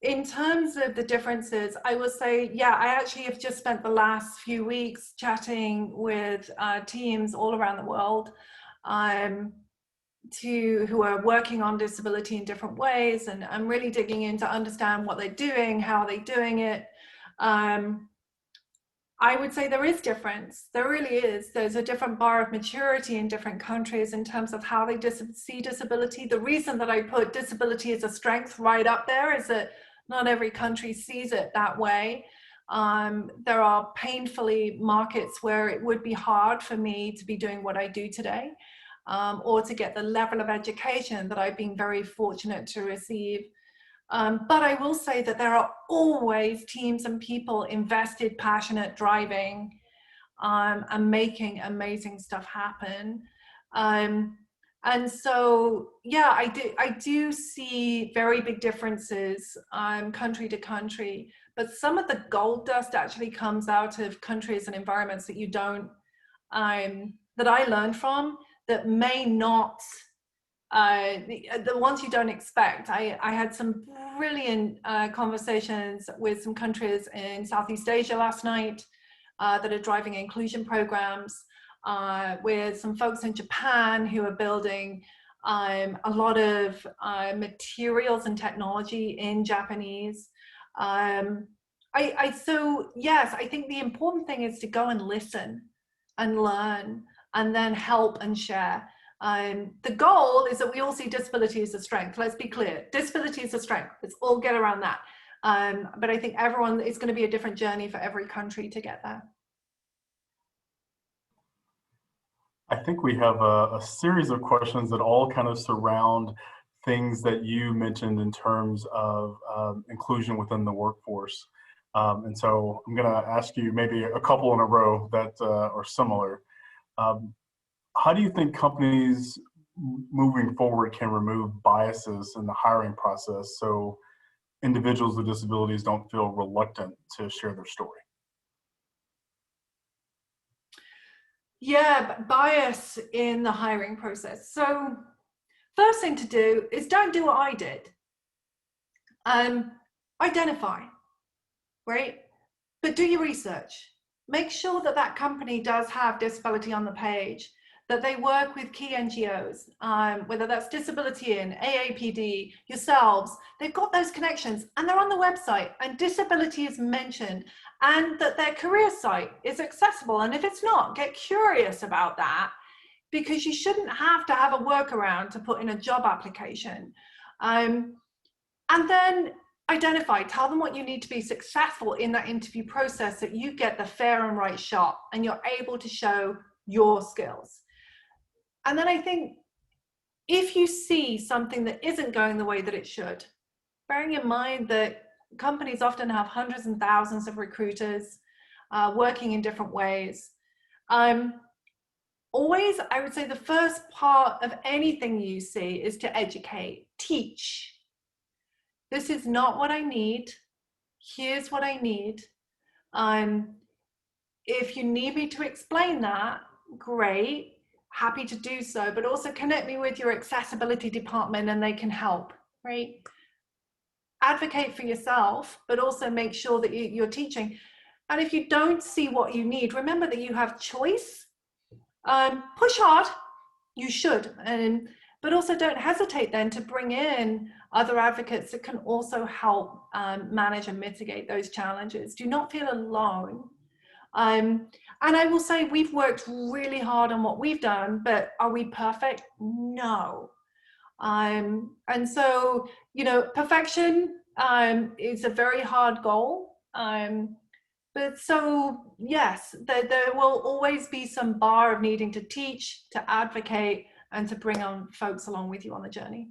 B: In terms of the differences, I will say, yeah, I actually have just spent the last few weeks chatting with teams all around the world who are working on disability in different ways, and I'm really digging in to understand what they're doing, how they're doing it. I would say there is difference. There really is. There's a different bar of maturity in different countries in terms of how they see disability. The reason that I put disability as a strength right up there is that not every country sees it that way. There are painfully markets where it would be hard for me to be doing what I do today, or to get the level of education that I've been very fortunate to receive. But I will say that there are always teams and people invested, passionate, driving, and making amazing stuff happen. And so, yeah, I do see very big differences country to country, but some of the gold dust actually comes out of countries and environments that you don't, that I learned from, that may not, the ones you don't expect. I had some brilliant conversations with some countries in Southeast Asia last night that are driving inclusion programs, with some folks in Japan who are building a lot of materials and technology in Japanese. So yes, I think the important thing is to go and listen and learn and then help and share. The goal is that we all see disability as a strength. Let's be clear, disability is a strength. Let's all get around that. But I think it's going to be a different journey for every country to get there.
A: I think we have a series of questions that all kind of surround things that you mentioned in terms of inclusion within the workforce. And so I'm going to ask you maybe a couple in a row that are similar. How do you think companies moving forward can remove biases in the hiring process so individuals with disabilities don't feel reluctant to share their story?
B: Yeah, bias in the hiring process. So first thing to do is don't do what I did. Identify, right? But do your research. Make sure that that company does have disability on the page, that they work with key NGOs, whether that's Disability In, AAPD, yourselves. They've got those connections and they're on the website and disability is mentioned, and that their career site is accessible. And if it's not, get curious about that, because you shouldn't have to have a workaround to put in a job application. And then identify, tell them what you need to be successful in that interview process, that you get the fair and right shot and you're able to show your skills. And then I think if you see something that isn't going the way that it should, bearing in mind that companies often have hundreds and thousands of recruiters working in different ways, always, I would say the first part of anything you see is to educate, teach. This is not what I need. Here's what I need. If you need me to explain that, great, happy to do so, but also connect me with your accessibility department and they can help, right? Advocate for yourself, but also make sure that you're teaching. And if you don't see what you need, remember that you have choice. Push hard, you should, but also don't hesitate then to bring in other advocates that can also help manage and mitigate those challenges. Do not feel alone. And I will say we've worked really hard on what we've done, but are we perfect? No. And so, you know, perfection is a very hard goal. But so, yes, there will always be some bar of needing to teach, to advocate, and to bring on folks along with you on the journey.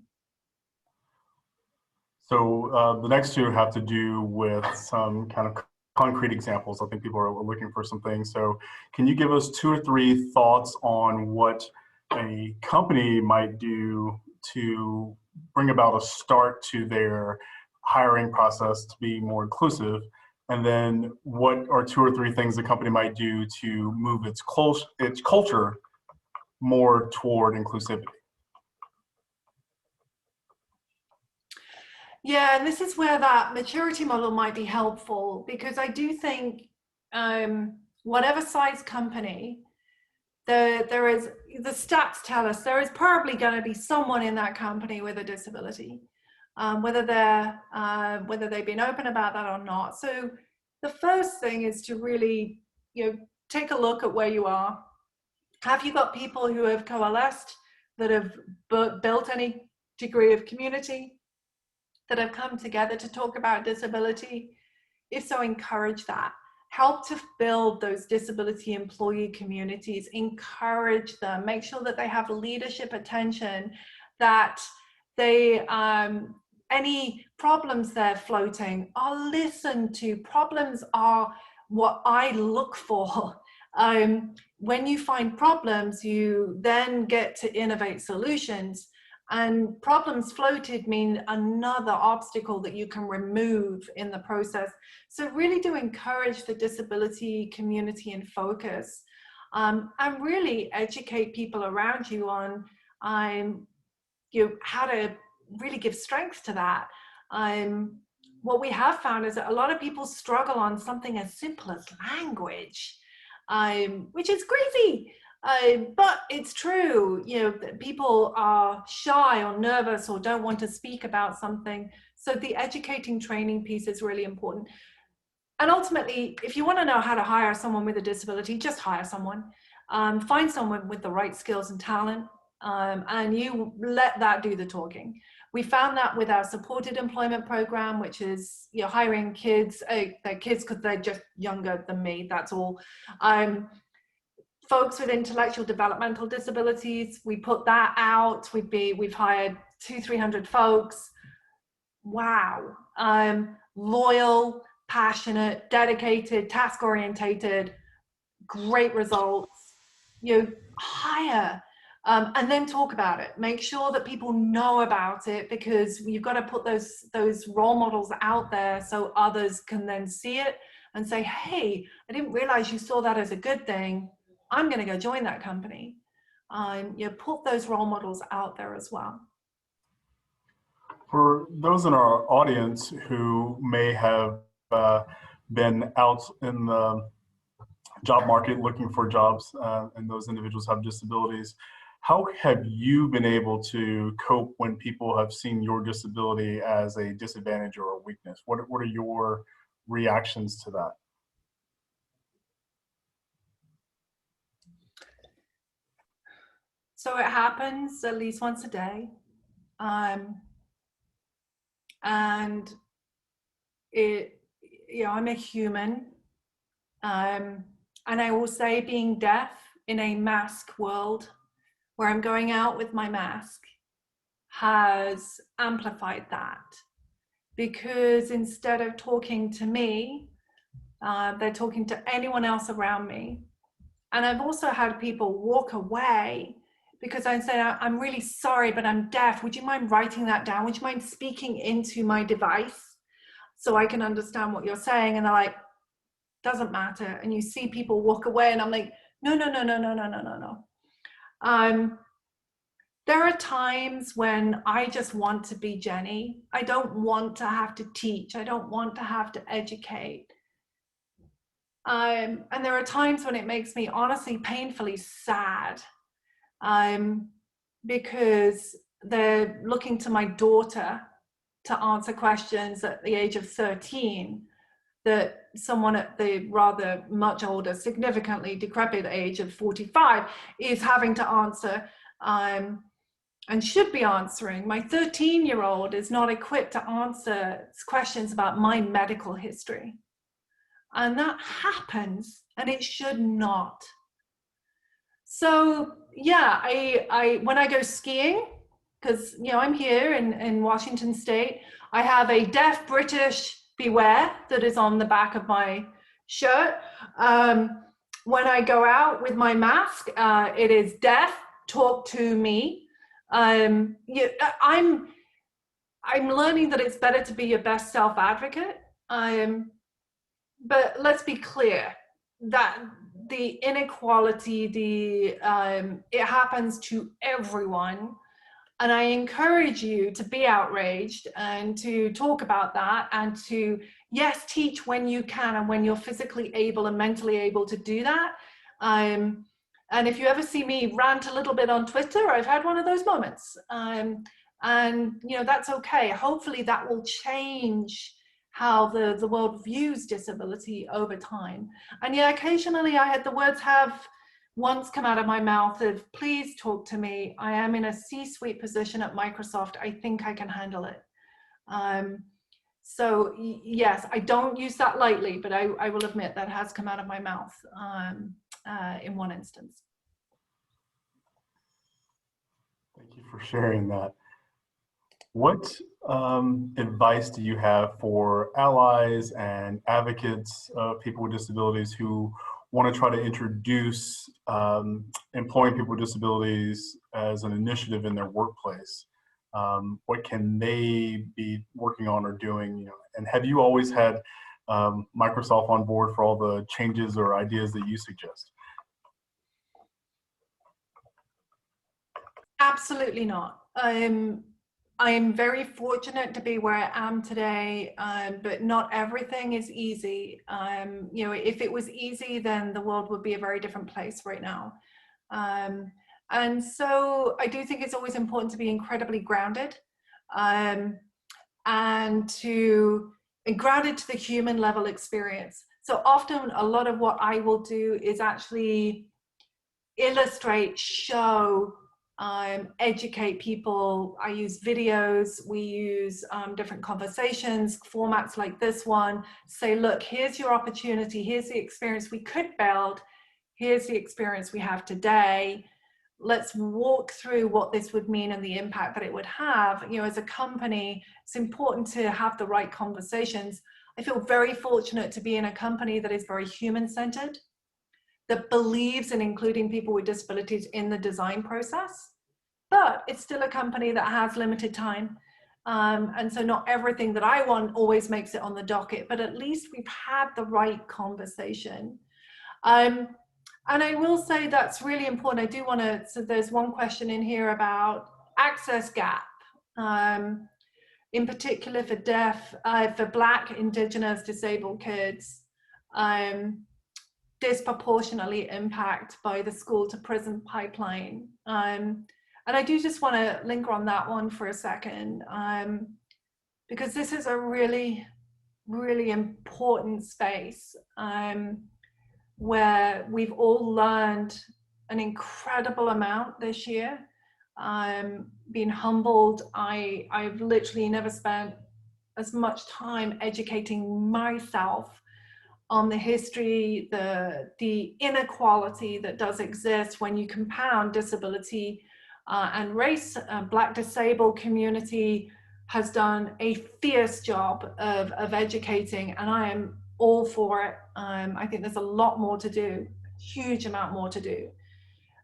A: So the next two have to do with some kind of concrete examples. I think people are looking for some things. So can you give us 2 or 3 thoughts on what a company might do to bring about a start to their hiring process to be more inclusive? And then what are 2 or 3 things the company might do to move its culture more toward inclusivity?
B: Yeah, and this is where that maturity model might be helpful, because I do think whatever size company, there is, the stats tell us there is probably going to be someone in that company with a disability, whether they've been open about that or not. So the first thing is to really, you know, take a look at where you are. Have you got people who have coalesced, that have built any degree of community, that have come together to talk about disability? If so, encourage that. Help to build those disability employee communities, encourage them, make sure that they have leadership attention, that they, any problems they're floating are listened to. Problems are what I look for. When you find problems, you then get to innovate solutions. And problems floated mean another obstacle that you can remove in the process. So really do encourage the disability community in focus, and really educate people around you on how to really give strength to that. What we have found is that a lot of people struggle on something as simple as language, which is crazy. But it's true, you know, people are shy or nervous or don't want to speak about something. So the educating training piece is really important. And ultimately, if you want to know how to hire someone with a disability, just hire someone. Find someone with the right skills and talent, and you let that do the talking. We found that with our supported employment program, which is, you know, hiring kids, they're kids because they're just younger than me, that's all. Folks with intellectual developmental disabilities, we put that out. We've hired 200-300 folks. Wow. Loyal, passionate, dedicated, task orientated, great results. You know, hire, and then talk about it. Make sure that people know about it, because you've got to put those role models out there so others can then see it and say, hey, I didn't realize you saw that as a good thing. I'm going to go join that company. You know, put those role models out there as well.
A: For those in our audience who may have been out in the job market looking for jobs, and those individuals have disabilities, how have you been able to cope when people have seen your disability as a disadvantage or a weakness? What are your reactions to that?
B: So it happens at least once a day. And it, you know, I'm a human. And I will say, being deaf in a mask world where I'm going out with my mask, has amplified that, because instead of talking to me, they're talking to anyone else around me. And I've also had people walk away because I said, I'm really sorry, but I'm deaf. Would you mind writing that down? Would you mind speaking into my device so I can understand what you're saying? And they're like, doesn't matter. And you see people walk away, and I'm like, no, no, no, no, no, no, no, no, no. There are times when I just want to be Jenny. I don't want to have to teach. I don't want to have to educate. And there are times when it makes me honestly painfully sad, because they're looking to my daughter to answer questions at the age of 13 that someone at the rather much older, significantly decrepit age of 45 is having to answer, and should be answering. My 13-year-old is not equipped to answer questions about my medical history. And that happens, and it should not. So yeah, I when I go skiing, because I'm here in Washington State, I have a deaf British beware that is on the back of my shirt. When I go out with my mask, it is deaf, talk to me. I'm learning that it's better to be your best self advocate. But let's be clear that the inequality, it happens to everyone. And I encourage you to be outraged and to talk about that, and to, yes, teach when you can and when you're physically able and mentally able to do that. And if you ever see me rant a little bit on Twitter, I've had one of those moments. And that's okay. Hopefully that will change how the world views disability over time. And yeah, occasionally the words have once come out of my mouth of, please talk to me. I am in a C-suite position at Microsoft. I think I can handle it. So yes, I don't use that lightly, but I will admit that has come out of my mouth in one instance.
A: Thank you for sharing that. What advice do you have for allies and advocates of people with disabilities who want to try to introduce employing people with disabilities as an initiative in their workplace? What can they be working on or doing? And have you always had Microsoft on board for all the changes or ideas that you suggest?
B: Absolutely not. I am very fortunate to be where I am today, but not everything is easy. If it was easy, then the world would be a very different place right now. And so I do think it's always important to be incredibly grounded, and grounded to the human level experience. So often a lot of what I will do is actually illustrate, show, educate people. I use videos, we use different conversations, formats like this one, say, look, here's your opportunity, here's the experience we could build, here's the experience we have today. Let's walk through what this would mean and the impact that it would have. As a company, it's important to have the right conversations. I feel very fortunate to be in a company that is very human-centered, that believes in including people with disabilities in the design process, but it's still a company that has limited time. And so not everything that I want always makes it on the docket, but at least we've had the right conversation. And I will say that's really important. I do want to, so there's one question in here about access gap, in particular for deaf, for Black, Indigenous, disabled kids, disproportionately impacted by the school to prison pipeline. And I do just want to linger on that one for a second, because this is a really, really important space, where we've all learned an incredible amount this year, been humbled. I've literally never spent as much time educating myself on the history, the inequality that does exist when you compound disability and race. Black disabled community has done a fierce job of educating, and I am all for it. I think there's a lot more to do, huge amount more to do.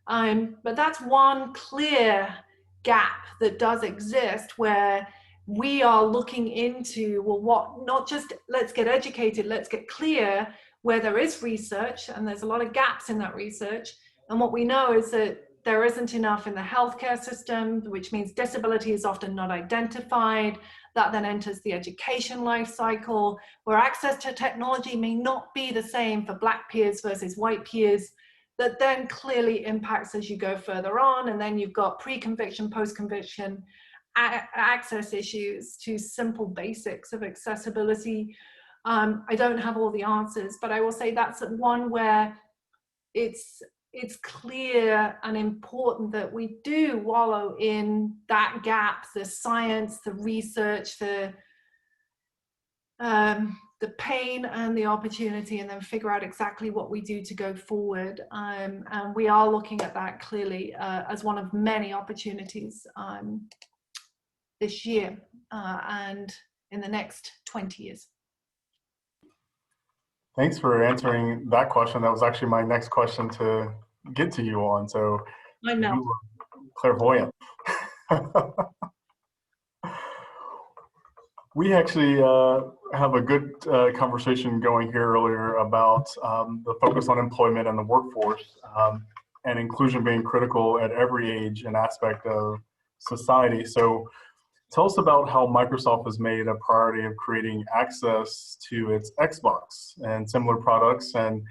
B: But that's one clear gap that does exist, where we are looking into, well, what, not just let's get educated, let's get clear where there is research, and there's a lot of gaps in that research. And what we know is that there isn't enough in the healthcare system, which means disability is often not identified. That then enters the education life cycle, where access to technology may not be the same for Black peers versus white peers. That then clearly impacts as you go further on. And then you've got pre-conviction, post-conviction access issues to simple basics of accessibility. I don't have all the answers, but I will say that's one where it's clear and important that we do wallow in that gap, the science, the research, the pain and the opportunity, and then figure out exactly what we do to go forward. And we are looking at that clearly as one of many opportunities this year and in the next 20 years.
A: Thanks for answering that question. That was actually my next question to get to you on. So
B: I know.
A: you were clairvoyant. We actually have a good conversation going here earlier about the focus on employment and the workforce, and inclusion being critical at every age and aspect of society. So tell us about how Microsoft has made a priority of creating access to its Xbox and similar products. And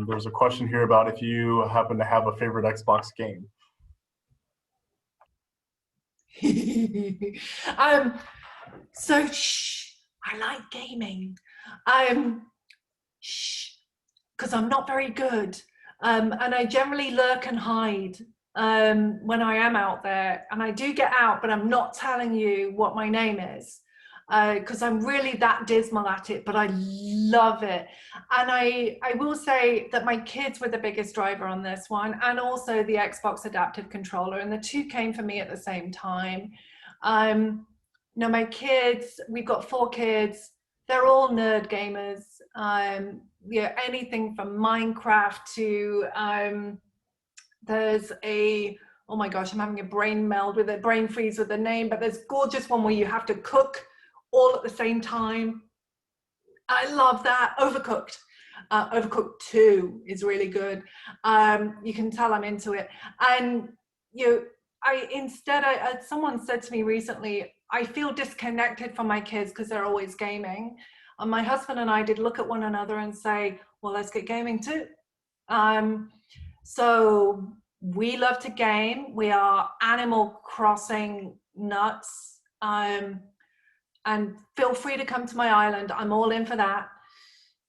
A: there's a question here about if you happen to have a favorite Xbox game.
B: So shh, I like gaming. Shh, because I'm not very good. And I generally lurk and hide when I am out there. And I do get out, but I'm not telling you what my name is because I'm really that dismal at it, but I love it. And I will say that my kids were the biggest driver on this one, and also the Xbox adaptive controller. And the two came for me at the same time. You know, my kids, we've got 4 kids, they're all nerd gamers. You know, anything from Minecraft to there's a, oh my gosh, I'm having a brain freeze with the name, but there's gorgeous one where you have to cook all at the same time. I love that. Overcooked. Overcooked 2 is really good. You can tell I'm into it. And you know, someone said to me recently, I feel disconnected from my kids because they're always gaming. And my husband and I did look at one another and say, well, let's get gaming too. So we love to game. We are Animal Crossing nuts. And feel free to come to my island. I'm all in for that.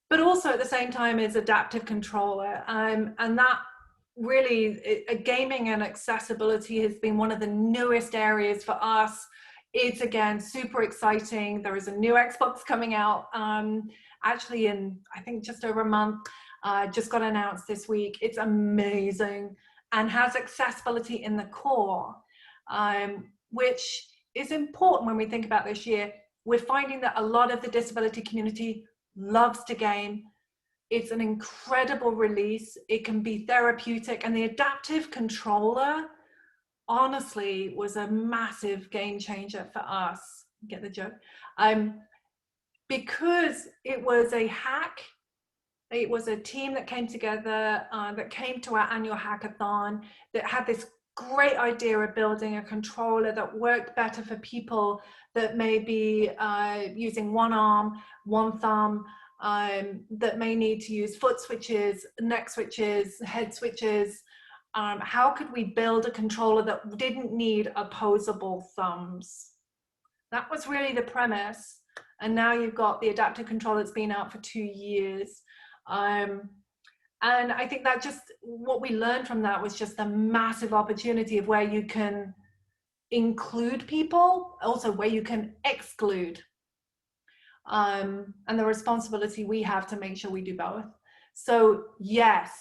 B: But also at the same time is adaptive controller. And that really, gaming and accessibility has been one of the newest areas for us. It's again super exciting. There is a new Xbox coming out actually in, I think, just over a month. Just got announced this week. It's amazing and has accessibility in the core, which is important when we think about this year. We're finding that a lot of the disability community loves to game. It's an incredible release. It can be therapeutic, and the adaptive controller honestly was a massive game changer for us. Get the joke? Because it was a hack. It was a team that came together, that came to our annual hackathon, that had this great idea of building a controller that worked better for people that may be using one arm, one thumb, that may need to use foot switches, neck switches, head switches. How could we build a controller that didn't need opposable thumbs? That was really the premise. And now you've got the adaptive controller that's been out for 2 years. And I think that just what we learned from that was just the massive opportunity of where you can include people, also where you can exclude, and the responsibility we have to make sure we do both. So yes,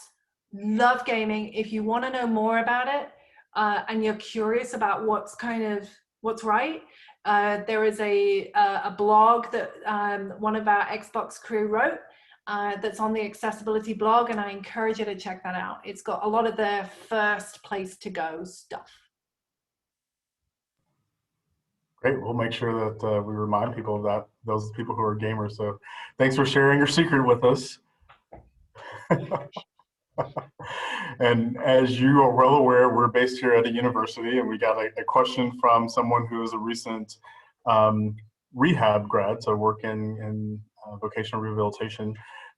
B: love gaming. If you want to know more about it, and you're curious about what's right, there is a blog that one of our Xbox crew wrote that's on the accessibility blog, and I encourage you to check that out. It's got a lot of the first place to go stuff.
A: Great. We'll make sure that we remind people of that, those people who are gamers. So thanks for sharing your secret with us. And as you are well aware, we're based here at a university, and we got a question from someone who is a recent rehab grad, so work in vocational rehabilitation,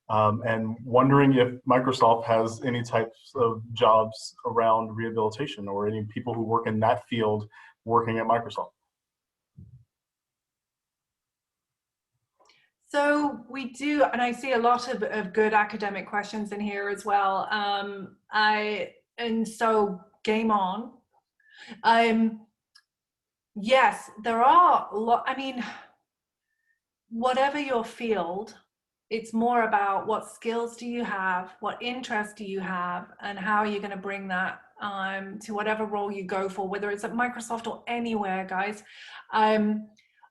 A: and wondering if Microsoft has any types of jobs around rehabilitation or any people who work in that field working at Microsoft.
B: So we do, and I see a lot of good academic questions in here as well. And so game on. Yes, there are a lot. I mean, whatever your field, it's more about what skills do you have, what interests do you have, and how are you going to bring that to whatever role you go for, whether it's at Microsoft or anywhere, guys.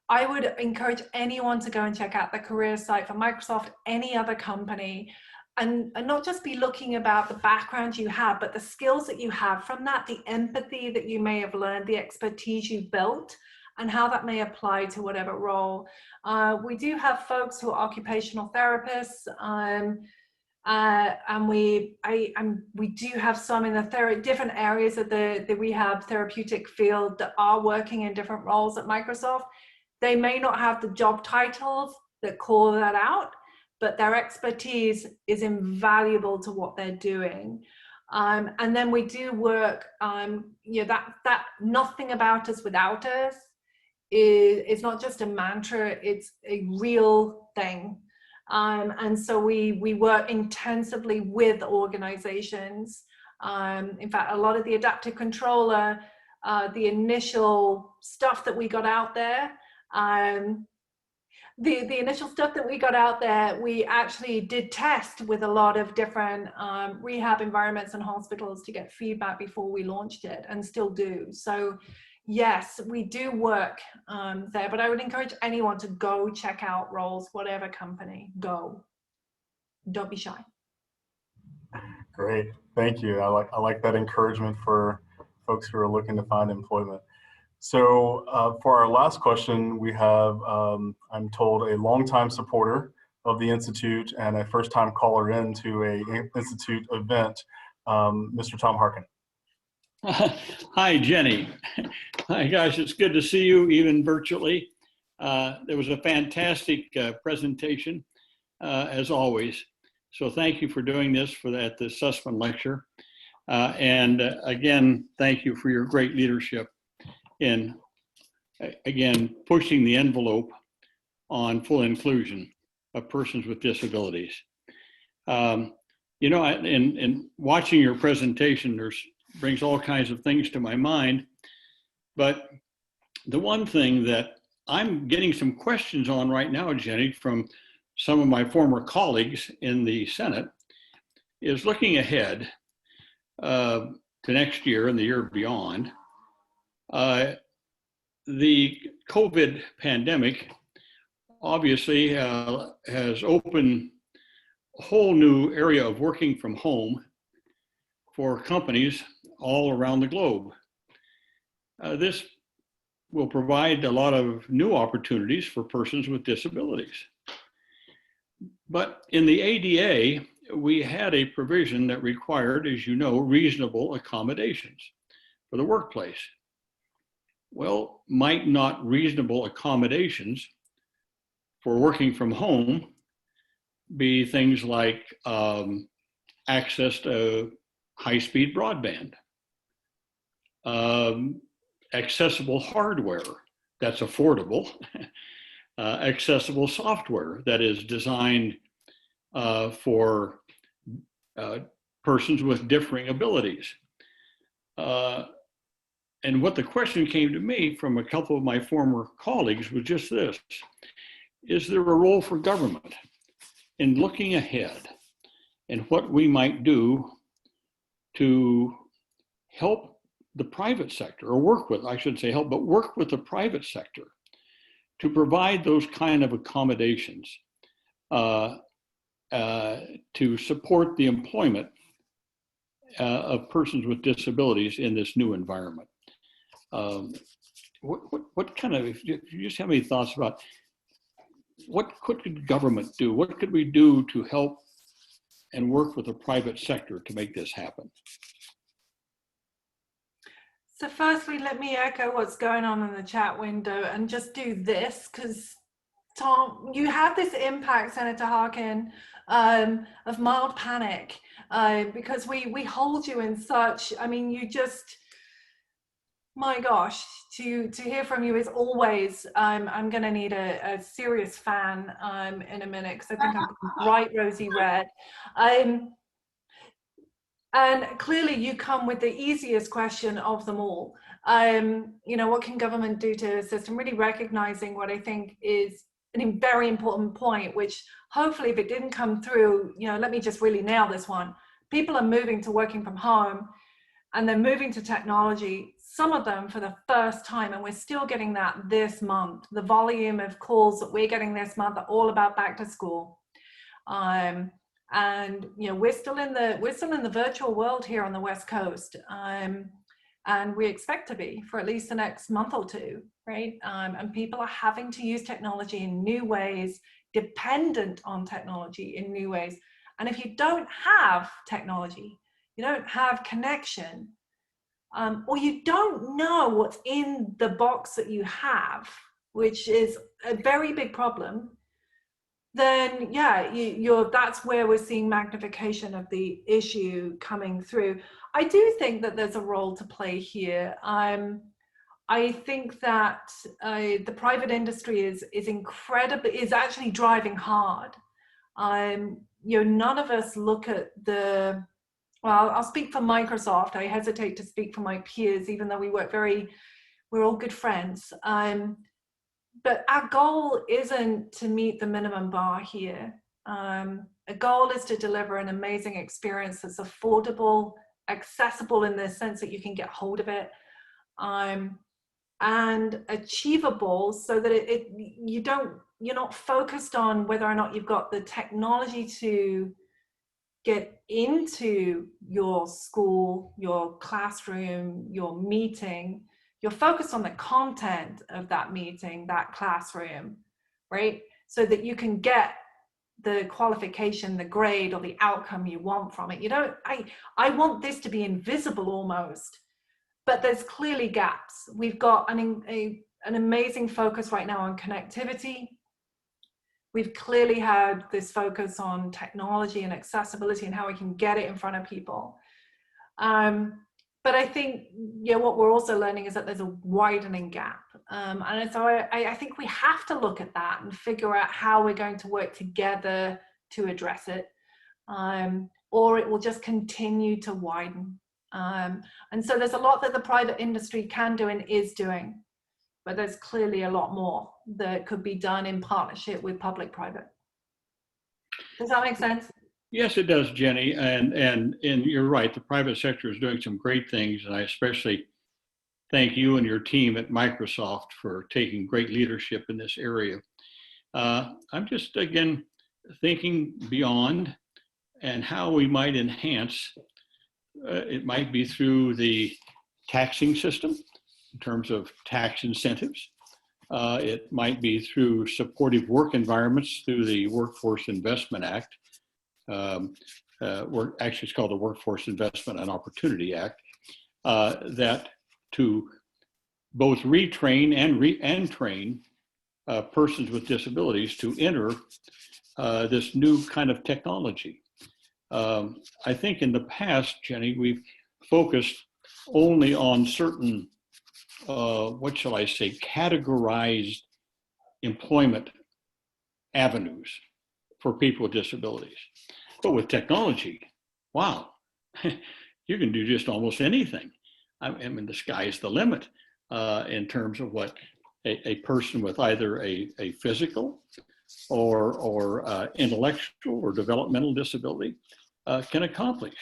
B: I would encourage anyone to go and check out the career site for Microsoft, any other company, and not just be looking about the background you have, but the skills that you have from that, the empathy that you may have learned, the expertise you built, and how that may apply to whatever role. We do have folks who are occupational therapists, and we do have some in the different areas of the rehab therapeutic field that are working in different roles at Microsoft. They may not have the job titles that call that out, but their expertise is invaluable to what they're doing. And then we do work, that nothing about us without us is not just a mantra, it's a real thing. And so we work intensively with organizations. In fact, a lot of the adaptive controller, the initial stuff that we got out there, the initial stuff that we got out there, we actually did test with a lot of different rehab environments and hospitals to get feedback before we launched it, and still do. So yes, we do work there, but I would encourage anyone to go check out roles, whatever company, go. Don't be shy.
A: Great, thank you. I like that encouragement for folks who are looking to find employment. So for our last question, we have, I'm told, a longtime supporter of the Institute and a first-time caller into a Institute event, Mr. Tom Harkin.
C: Hi, Jenny. Hi, guys. It's good to see you, even virtually. There was a fantastic presentation, as always. So thank you for doing this at the Sussman lecture. And again, thank you for your great leadership in, again, pushing the envelope on full inclusion of persons with disabilities. You know, in watching your presentation, brings all kinds of things to my mind, but the one thing that I'm getting some questions on right now, Jenny, from some of my former colleagues in the Senate, is looking ahead to next year and the year beyond. The COVID pandemic obviously has opened a whole new area of working from home for companies all around the globe. This will provide a lot of new opportunities for persons with disabilities. But in the ADA, we had a provision that required, as you know, reasonable accommodations for the workplace. Well, might not reasonable accommodations for working from home be things like access to high-speed broadband, accessible hardware that's affordable, accessible software that is designed for persons with differing abilities. And what the question came to me from a couple of my former colleagues was just this: is there a role for government in looking ahead and what we might do to help the private sector, or work with, I shouldn't say help, but work with the private sector to provide those kind of accommodations to support the employment of persons with disabilities in this new environment. What kind of, if you just have any thoughts about what could government do? What could we do to help and work with the private sector to make this happen?
B: So firstly, let me echo what's going on in the chat window and just do this, because Tom, you have this impact, Senator Harkin, of mild panic, because we hold you in such, I mean, you just, my gosh, to hear from you is always, I'm going to need a serious fan in a minute, because I think I'm bright rosy red. And clearly you come with the easiest question of them all. You know, what can government do to assist? And really recognizing what I think is a very important point, which hopefully if it didn't come through, you know, let me just really nail this one. People are moving to working from home and they're moving to technology, some of them for the first time, and we're still getting that this month. The volume of calls that we're getting this month are all about back to school. And you know, we're still in the virtual world here on the West Coast, and we expect to be for at least the next month or two, right? And people are having to use technology in new ways, dependent on technology in new ways. And if you don't have technology, you don't have connection, or you don't know what's in the box that you have, which is a very big problem, then yeah, that's where we're seeing magnification of the issue coming through. I do think that there's a role to play here. I think that the private industry is actually driving hard. You know, none of us look at the, well, I'll speak for Microsoft. I hesitate to speak for my peers, even though we're all good friends. But our goal isn't to meet the minimum bar here. A goal is to deliver an amazing experience that's affordable, accessible in the sense that you can get hold of it, and achievable, so that you're not focused on whether or not you've got the technology to get into your school, your classroom, your meeting. You're focused on the content of that meeting, that classroom, right? So that you can get the qualification, the grade, or the outcome you want from it. You don't, I want this to be invisible almost, but there's clearly gaps. We've got an amazing focus right now on connectivity. We've clearly had this focus on technology and accessibility and how we can get it in front of people. But I think, yeah, what we're also learning is that there's a widening gap. And so I think we have to look at that and figure out how we're going to work together to address it, or it will just continue to widen. And so there's a lot that the private industry can do and is doing, but there's clearly a lot more that could be done in partnership with public-private. Does that make sense?
C: Yes, it does, Jenny. And you're right, the private sector is doing some great things. And I especially thank you and your team at Microsoft for taking great leadership in this area. I'm just, again, thinking beyond and how we might enhance. It might be through the taxing system in terms of tax incentives. It might be through supportive work environments through the Workforce Investment Act. Actually, it's called the Workforce Investment and Opportunity Act, that to both retrain and train persons with disabilities to enter this new kind of technology. I think in the past, Jenny, we've focused only on certain, what shall I say, categorized employment avenues for people with disabilities. But with technology, wow, you can do just almost anything. I mean, the sky is the limit in terms of what a person with either a physical or intellectual or developmental disability can accomplish.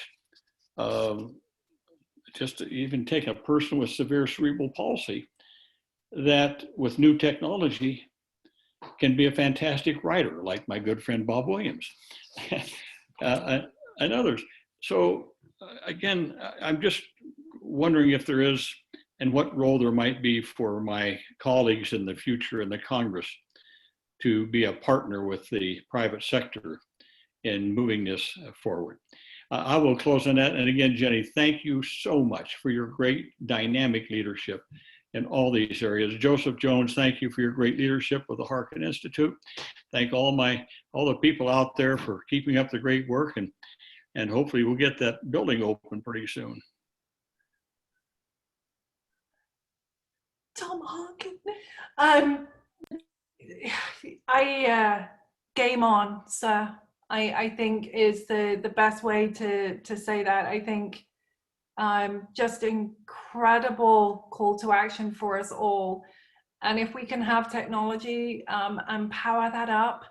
C: just to even take a person with severe cerebral palsy, that with new technology can be a fantastic writer, like my good friend Bob Williams and others. So again, I'm just wondering if there is, and what role there might be for my colleagues in the future in the Congress to be a partner with the private sector in moving this forward. I will close on that. And again, Jenny, thank you so much for your great dynamic leadership in all these areas. Joseph Jones, thank you for your great leadership with the Harkin Institute. Thank all the people out there for keeping up the great work, and hopefully we'll get that building open pretty soon.
B: Tom Harkin. Game on, sir. I think is the best way to say that. I think just incredible call to action for us all. And if we can have technology and power that up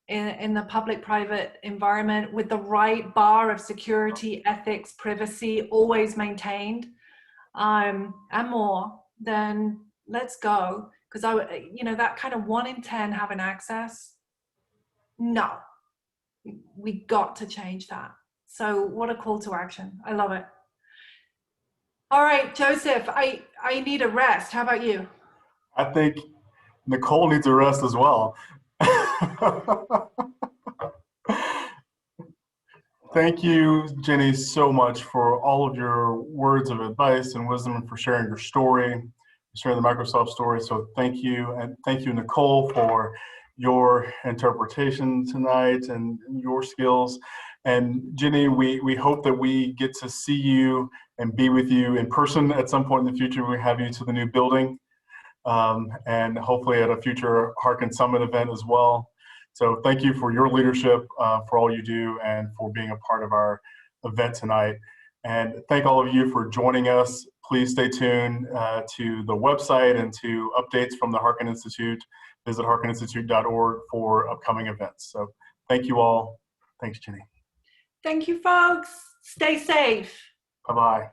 B: in the public-private environment with the right bar of security, ethics, privacy, always maintained, and more, then let's go. Because that kind of 1 in 10 having access, no, we got to change that. So what a call to action. I love it. All right, Joseph, I need a rest. How about you?
A: I think Nicole needs a rest as well. Thank you, Jenny, so much for all of your words of advice and wisdom, and for sharing your story, sharing the Microsoft story. So thank you. And thank you, Nicole, for your interpretation tonight and your skills. And Jenny, we hope that we get to see you and be with you in person at some point in the future. We have you to the new building, and hopefully at a future Harkin Summit event as well. So thank you for your leadership, for all you do, and for being a part of our event tonight. And thank all of you for joining us. Please stay tuned to the website and to updates from the Harkin Institute. Visit harkininstitute.org for upcoming events. So thank you all. Thanks, Jenny.
B: Thank you, folks. Stay safe.
A: Bye-bye.